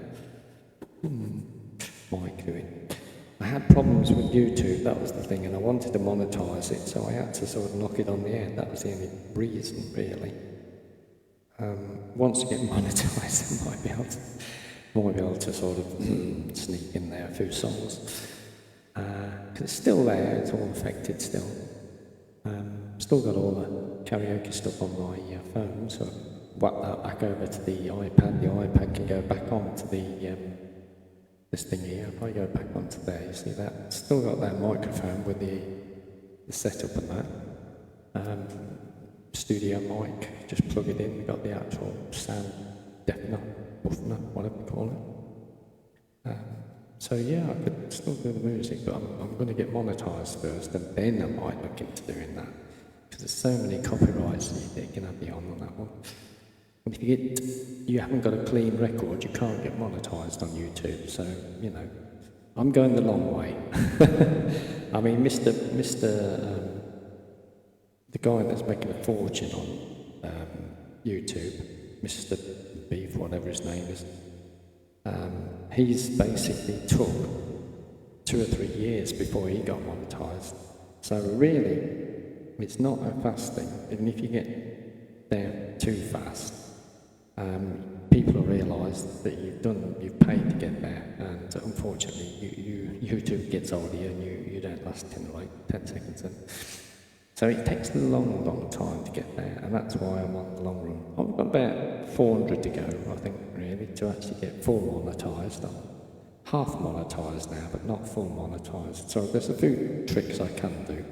Might do it. I had problems with YouTube, that was the thing, and I wanted to monetize it, so I had to sort of knock it on the head. That was the only reason, really. Once you get monetized, I might be able to sort of sneak in there a few songs. Because it's still there, it's all affected still. Still got all the karaoke stuff on my phone, so whack that back over to the iPad. The iPad can go back onto the this thing here. If I go back onto there, you see that? Still got that microphone with the setup and that. Studio mic, just plug it in, got the actual sound deafener, buffener, whatever you call it. So yeah, I could still do the music, but I'm going to get monetized first, and then I might look into doing that. Because there's so many copyrights that you can have me on that one. And if you haven't got a clean record, you can't get monetized on YouTube. So, you know, I'm going the long way. I mean, the guy that's making a fortune on YouTube, Mr. Beef, whatever his name is, he's basically took 2 or 3 years before he got monetized. So really, it's not a fast thing. Even if you get there too fast, people will realise that you've paid to get there, and unfortunately, YouTube gets hold of you and you don't last 10 seconds. So it takes a long time to get there, and that's why I'm on the long run. I've got about 400 to go, I think, really, to actually get full monetised. I'm half monetised now, but not full monetised. So there's a few tricks I can do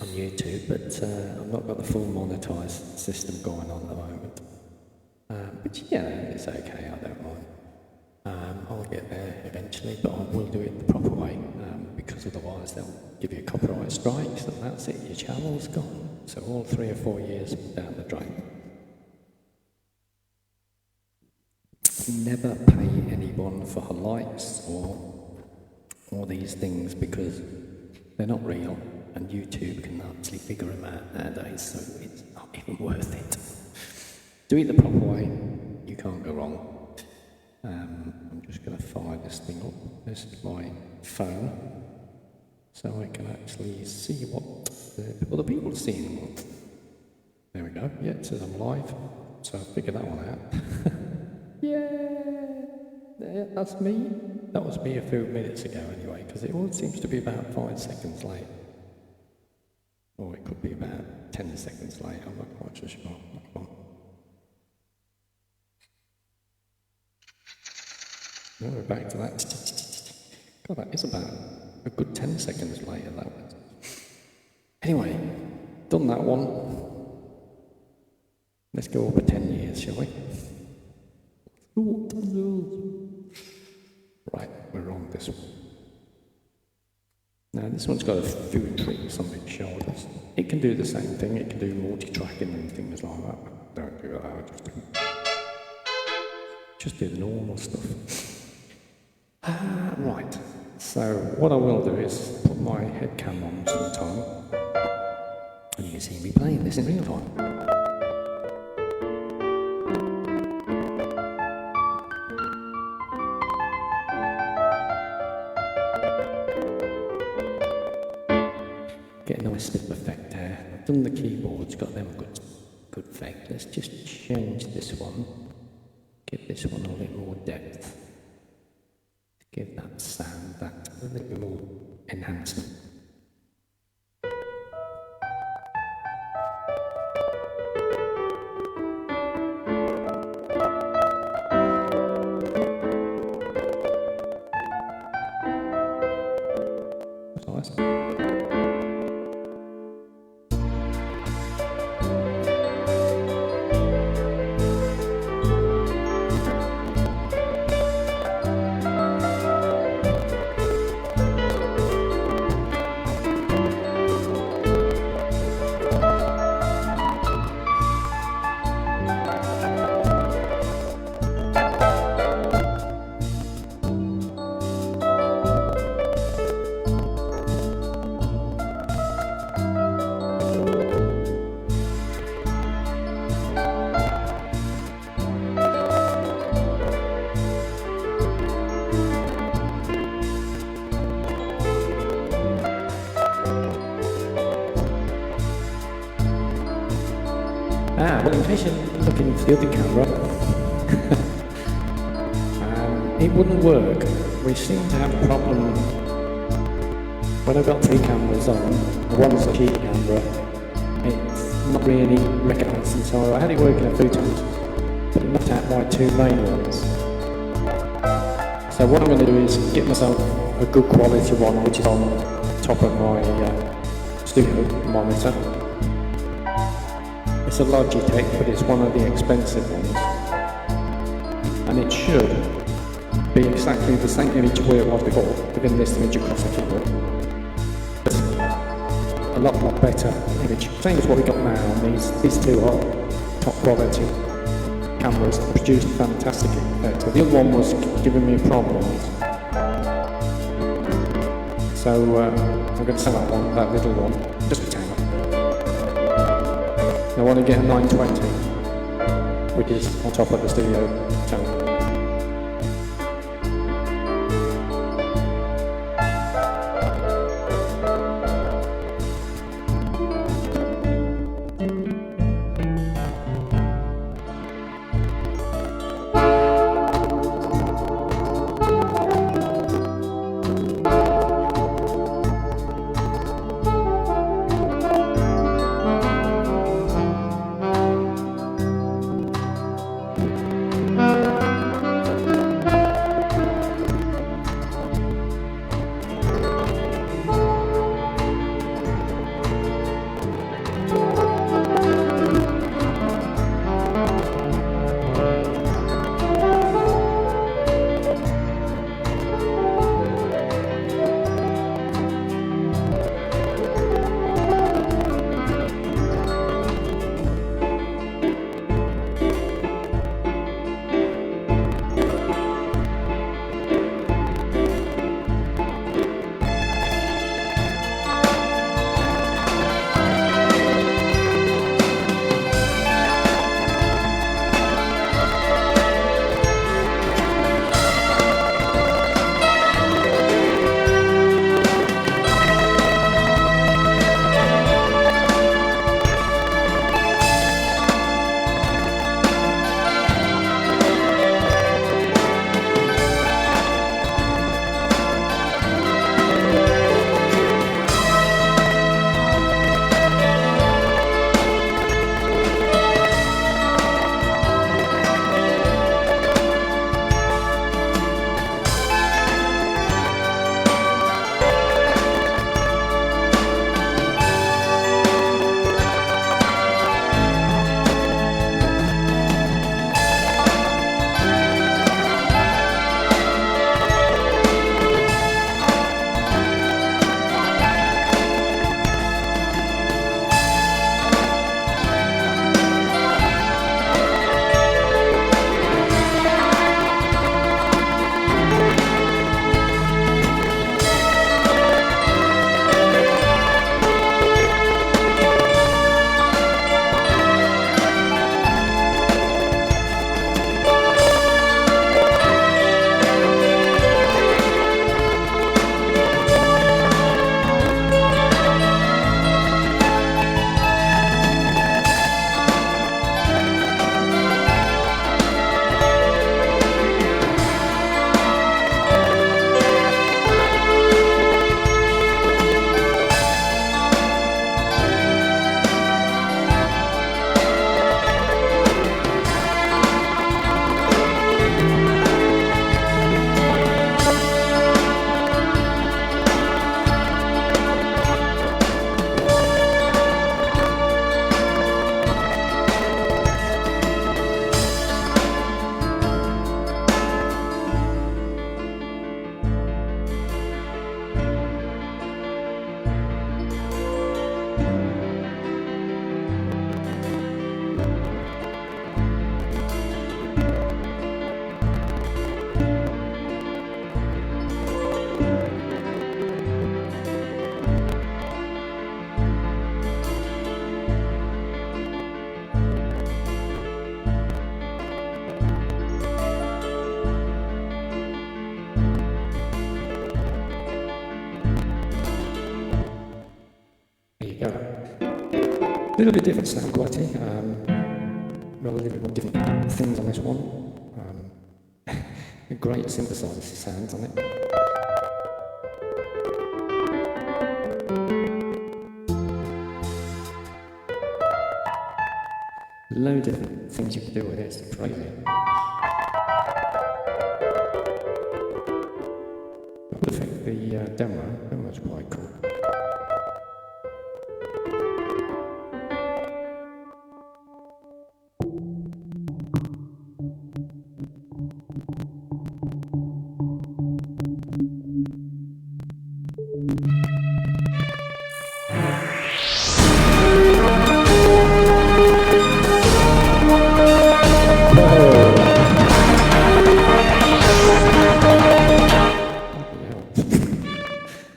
on YouTube, but I've not got the full monetised system going on at the moment. But yeah, it's okay, I don't mind. I'll get there eventually, but I will do it the proper way, because otherwise they'll give you copyright strikes, and that's it, your channel's gone. So all 3 or 4 years down the drain. Never pay anyone for likes or these things, because they're not real, and YouTube can actually figure them out nowadays, so it's not even worth it. Do it the proper way, you can't go wrong. I'm just going to fire this thing up. This is my phone, so I can actually see what the other people are seeing. There we go. Yeah, it says I'm live, so I figured that one out. Yeah, that's me. That was me a few minutes ago anyway, because it all seems to be about 5 seconds late. Or it could be about 10 seconds late, I'm not quite so sure. No, we're back to that. God, that is about a good 10 seconds later, that was. Anyway, done that one. Let's go over 10 years, shall we? Right, we're on this one. Now, this one's got a few tricks on its shoulders. It can do the same thing, it can do multi-tracking and things like that. Don't do that, just do the normal stuff. Right, so what I will do is put my head cam on sometime, and you can see me playing this in real time. Get a nice slip effect there. I've done the keyboards, got them good effect. Let's just change this one, give this one a little more depth. Give that sound that a little bit more enhancement. That's nice. Well, in case you're looking for the other camera, it wouldn't work. We seem to have a problem when I've got 3 cameras on. One's a cheap camera, it's not really recognising, so I had it working a few times, but it knocked out my 2 main ones. So what I'm going to do is get myself a good quality one, which is on top of my studio monitor. It's a Logitech, but it's one of the expensive ones, and it should be exactly the same image where it was before, within this image across the keyboard. But a lot better image. Same as what we got now on these 2 are top quality cameras that produced fantastic effect. The other one was giving me problems. So I'm going to sell that little one, just a tenner. I want to get a 920, which is on top of the studio tone. A little bit different sound quality, relatively different things on this one. Great synthesizer sounds on it. Loads of different things you can do with it, it's crazy. I think the demo's quite cool.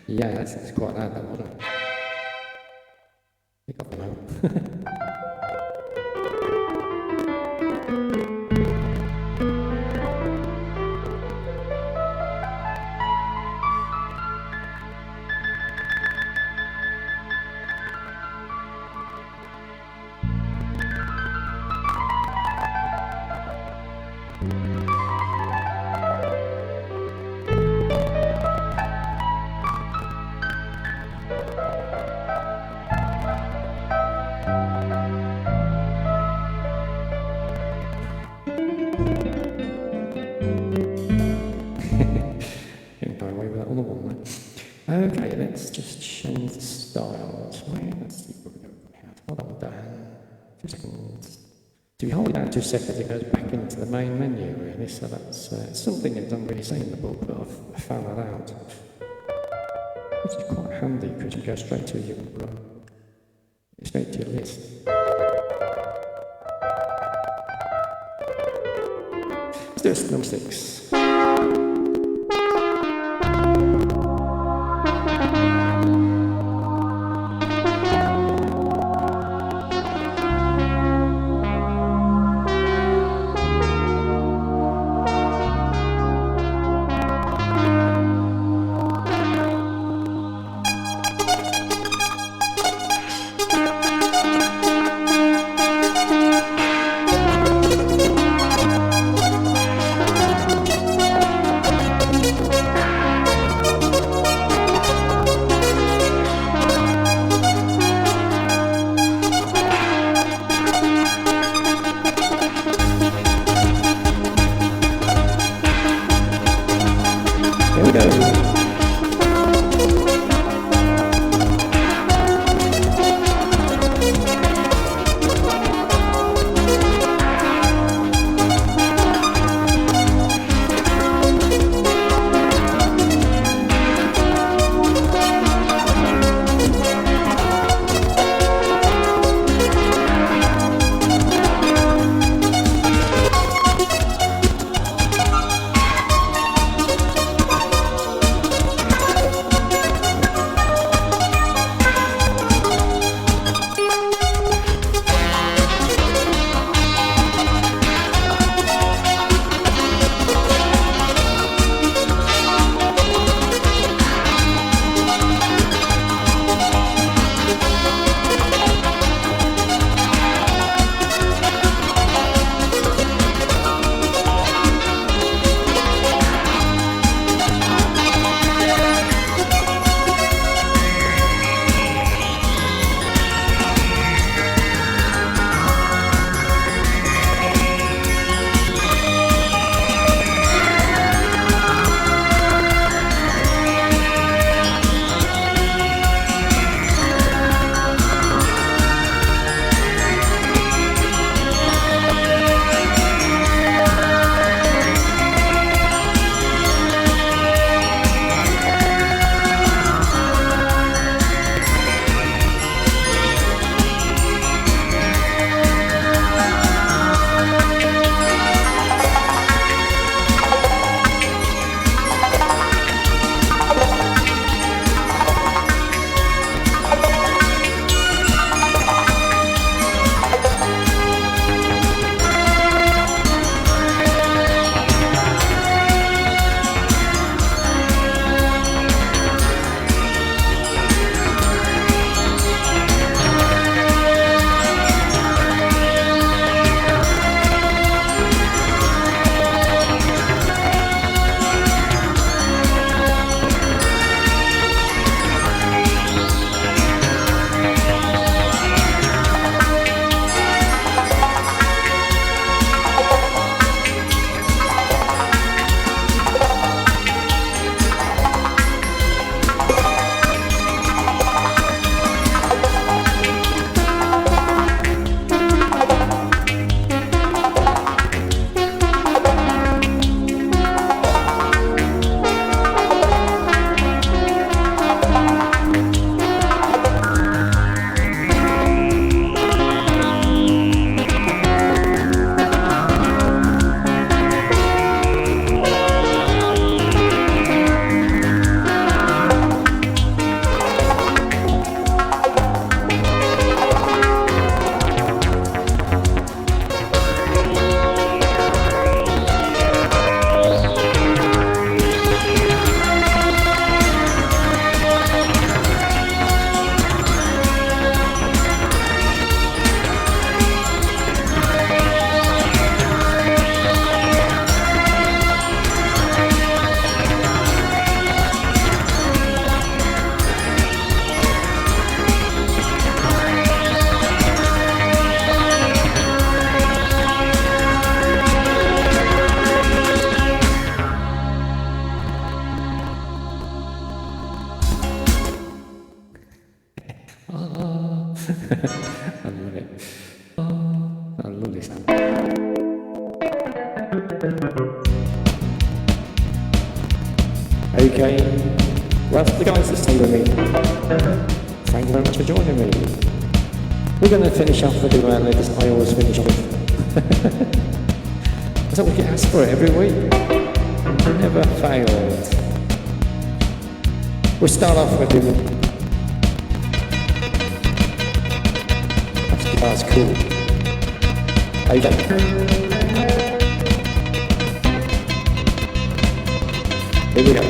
Yeah, Getting away with that other one there. Okay, let's just change the styles. Let's see what we got. Hold on, Dan. 2 seconds. Do we hold it down 2 seconds? It goes back into the main menu, really. So that's something that doesn't really say in the book, but I've found that out. Which is quite handy because you go straight to your list. Let's do it number 6. Here we go. Okay, well, the guys that stay with me, thank you very much for joining me. We're going to finish off with the latest I always finish with. So we can ask for it every week. Never failed. We'll start off with the... That's cool. Okay. Here we go.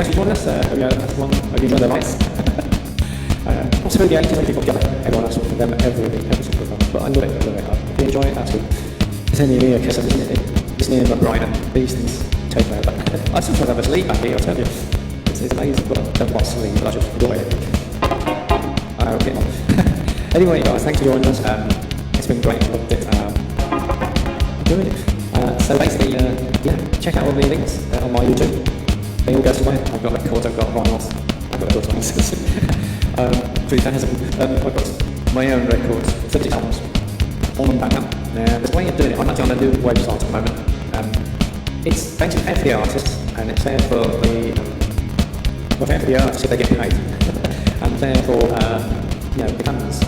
thanks for joining us. Hope you enjoyed the lights. Also, the 80 people together. Everyone else for them every single time. But I love it. I enjoy it. Absolutely. It's only me because I'm listening to Brian and these things take me over. I sometimes have a sleep back here, I'll tell you. It's amazing, but I don't like sleep, but I just enjoy it. I'll get on. Anyway, guys, thanks for joining us. It's been great. I loved it. Enjoyed it. So basically, yeah, check out all the links on my YouTube. They all go somewhere. I've got records, I've got vinyls, I've got records on this. 3,000. I've got my own records, 30 albums, all on BANDCAMP. There's a way of doing it. I'm actually on a new website at the moment. It's basically fair for the artists, and it's fair for the artists if they get paid, and therefore, the fans.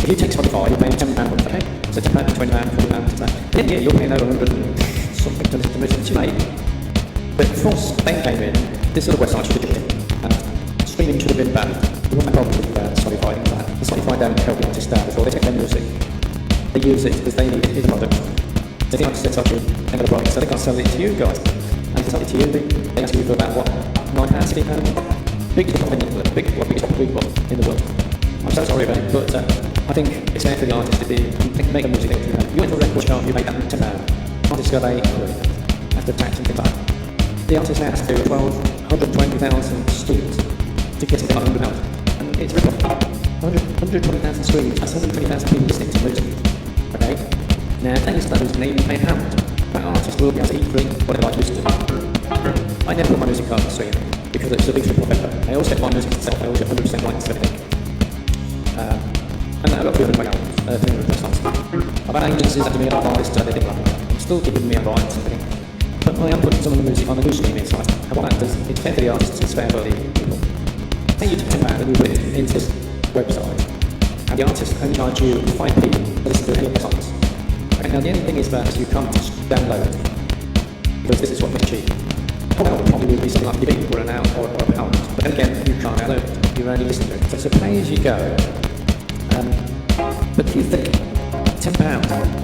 If you take Spotify, you're paying £10 a month, okay? So £10, £20, £40, then yeah, you're paying over 100 and something to listen to music that you made. But before Spain came in, this sort of website should have been and streaming should have been banned. We want that problem with Spotify. The Spotify don't help the artists out before they take their music. They use it because they need it as a product. So the artist sets up you, they got a price, so they can't sell it to you guys. And to sell it to you, they ask you for about what? £9, £16? Biggest one in the world. In the world. I'm so sorry about it, but I think it's fair for the artist if they make a music. You went to a record shop, you made that £10. Artists got £8 after tax and things like that. The artist now has to do 120,000 streams to get it at £100. And it's ripped off. 120,000 streams, that's 120,000 people listening to music. Okay? Now, thanks to those named pay £1. That artist will be able to eat, drink, whatever I choose to do. I never put my music on the stream because it's a big triple effort. I always get my music itself, I always get 100% likes and everything. And I've got 300 accounts, 300 plus. I've had agencies that give me advice to anything like that. I'm still giving me advice and everything. But I am putting some of the music on a new streaming site. And what that does, it's fair for the artists, it's fair for the people. Say you take £10 and you put it into this website, and the artist only charge you 5p to listen to any of the songs. Okay, now the only thing is that you can't download, because this is what makes cheap. The album probably would be something like £1 or an hour or a pound, but then again, you can't download it, you only listen to it. So it's a pay as you go. But if you think, £10,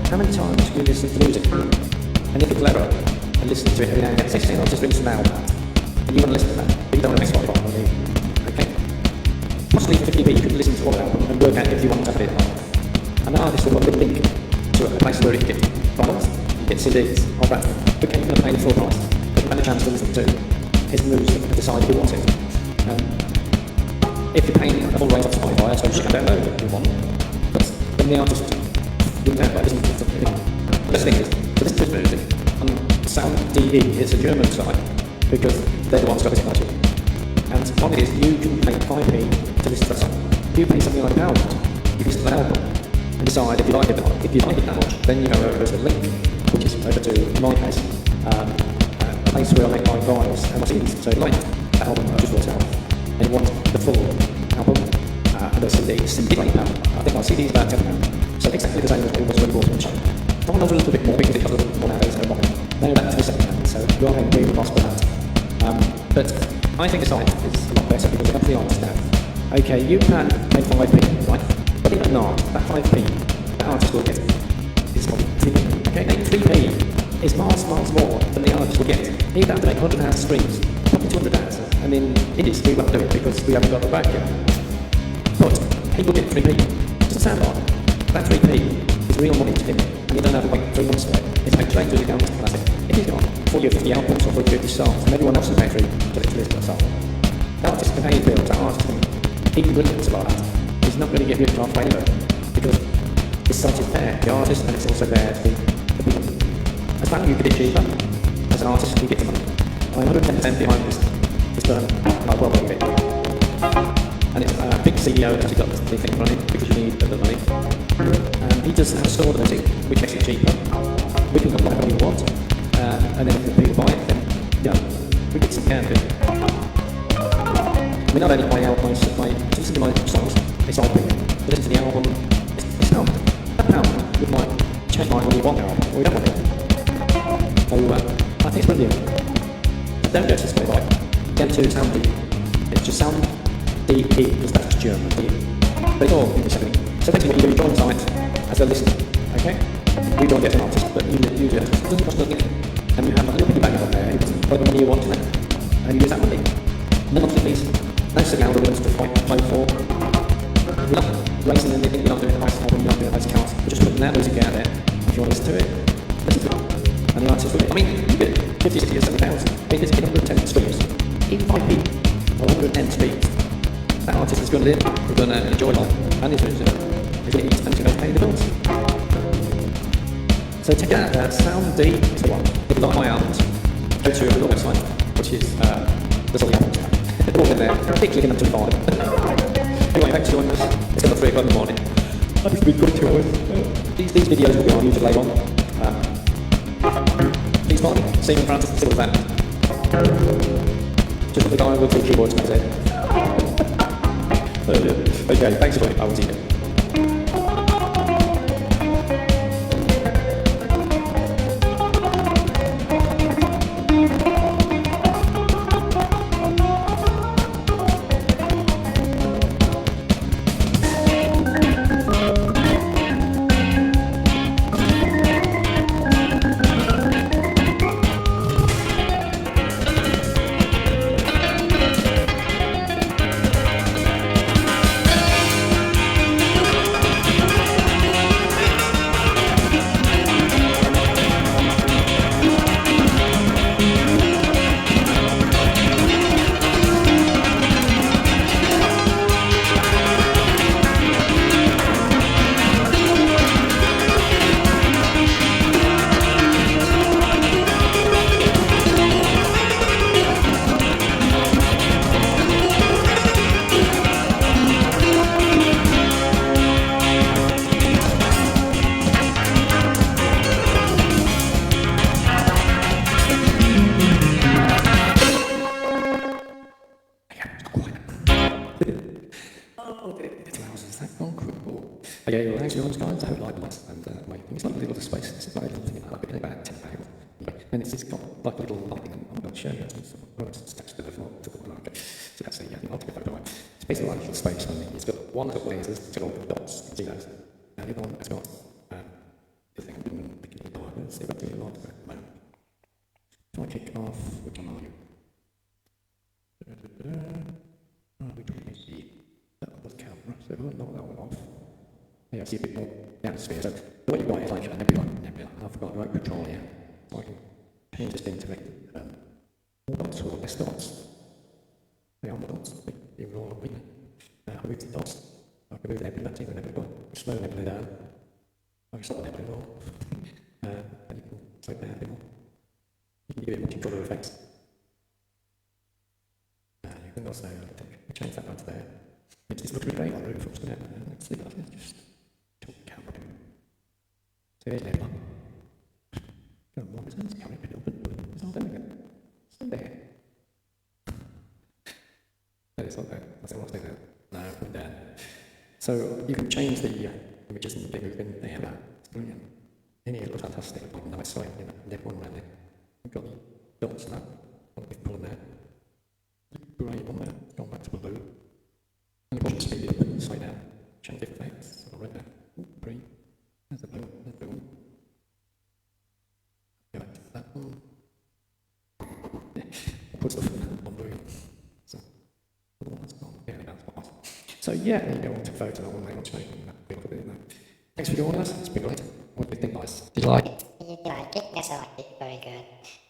how many times do you listen to music? And if you're clever and listen to it every now and again, say I'll just listen to an album, and you want to listen to that, but you don't want to make Spotify on it. Okay? Possibly for 50p you could listen to all the album and work out if you want to have it. And the artist will put a link to a place where you get vinyls, you get CDs, all that. Okay, you're going to pay the full price, but you've had a chance to listen to his moves and decide if you want it. If you're paying a full rate of Spotify, I suppose you can download it if you want. But then the artist wouldn't have that, isn't it? The best thing is, to listen to his music on SOUNDCLOUD, it's a German site, because they're the ones who got this technology. And the point is, you can pay 5p to listen to that song. If you pay something like £1, you listen to the album and decide if you like it or not. If you like it that much, then you go over to the link, which is over to, in my case, a place where I make my vinyls and my CDs. So like that album I just brought out, and you want the full album and the CD, simply £8. I think my CD is about £10. So exactly the same as it was when I bought it. Vinyls a little bit more because it costs a little more nowadays. They're about £27, so you are paying really cost for that. But I think the site is a lot better because it comes to the artist now. Okay, you can pay 5p, right? But even not, that 5p, that artist will get is probably 3p. Okay, 3p is miles more than the artist will get. He'd have to make £100 streams, probably £200. And in Indies we won't do it because we haven't got the back yet. But he will get 3p. Doesn't sound like that 3p is real money to him, and you don't have to wait 3 months for it. It's paid straight to the account, and that's it. If he's got 40 or 50 albums or 40 or 50 songs, and everyone else is paying 3 to listen to a song, that artist can pay his bills, that artist can eat brilliance about that. He's not going to get ripped off either, because this site is fair, the artist, and it's also fair to the people. As far as you get it cheaper, as an artist, you get the money. I'm 110% behind this done, and I'll probably get it. And it's a big CEO that actually got the thing running because you need the money. And he does have a store ability, which makes it cheaper. We can buy what we want, and then if people buy it, then we get some can do. We not only buy albums, to listen to my songs, it's all big. To listen to the album, it's not. That album, we might change mind when we want the album, or we don't want it. So I think it's brilliant. Don't go to Spotify. Get to SOUNDCLOUD. It's just SOUNDCLOUD, because that's German. But it's all English everything. So basically what you do, you join the site as a listener, okay? We don't get an artist, but you do it. It doesn't cost nothing. And you have a little piggy bank on there, you put the money you want in it, and you use that money. No monthly fees, no signal algorithms to fight for. We're not racing anything, we're not doing a price album, we're not doing a price cards. We're just putting that music out there. If you want to listen to it, listen to it. And the artists will it. I mean, you get 50, 60 or 70,000. I mean, there's 110 streams. Even 5 people, 110 streams. That artist is going to live, we're going to enjoy life, and he's going to eat and he's going to pay the bills. So check it out, Sound D is the one. If you like my albums, go to a little website, which is, there's all the albums. They're all in there. Keep clicking them to the bottom. Anyway, thanks for joining us. It's about 3 o'clock in the morning. I think we've got 2 hours. These videos will be on YouTube later on. Please follow me. Stephen Francis, still with that. Just the guy with the keyboards, I said. Okay, thanks for joining. I will see you. Okay, well, thanks for your guys. I hope you like this. And it's like a little space. It's like a little thing about £10. And it's got like a little lighting. I'm going to show you. It's attached to the floor. So that's the ultimate photo. It's basically like a little space. And it's got one little lasers, it's got all the dots. You can see those. And the other one has got the thing. Let's see if I do a lot of it. So I kick off. Which one are you? Which one is the camera? So we'll knock that one off. Yeah, see a bit more atmosphere. So what you've got is like a nebula. I forgot the right control here. So I can change this thing to make more dots or less dots. They are more dots. They roll on me. I'll move the dots. I can move the nebula. See the nebula. Slow the nebula down. I can stop the nebula off. And you can slow down a bit more. You can give it multi-color effects. You can also change that down to there. It's looking great on the roof. Let's leave it like this. Just talk camera. So here's the nebula. Go on, it's coming. It's all there again. It's still there. It's not there. That's the last thing there. No, put it down. So you can change the images and they move in there. It's brilliant. And it looks fantastic. Nice way, everyone around there. We've got the dots now. We can pull them there. Grey one there. Gone back to blue. And you can speed it up, slow down, change the effects, red there, green, there's the blue, there's the blue one. Go back to that one. Put stuff on blue. So, the one that's gone. Yeah, that's what. So, yeah, there you go on to photo, I want to show you that. Thanks for joining us, it's been great. What do you think, guys? Did you like it? You like it? Yes, I liked it. Very good.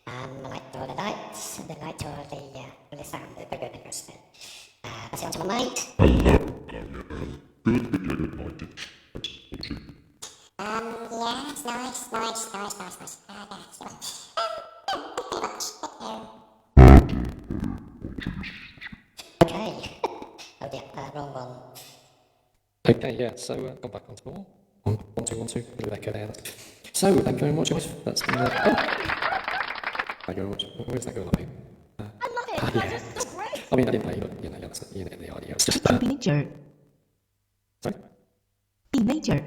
I liked all the lights, the lights all the sound. Very good, interesting. Pass it on to my mate. Yes, nice. Okay. Oh dear, wrong one. Okay, yeah, so gone back onto ball. 1, 2, 1, 2, a little echo there. So, thank you very much, guys. That's been thank you very much. Where's that going up here? I love it. You guys are so great. I mean, I didn't play, but the idea. It's just B major. Sorry? B major.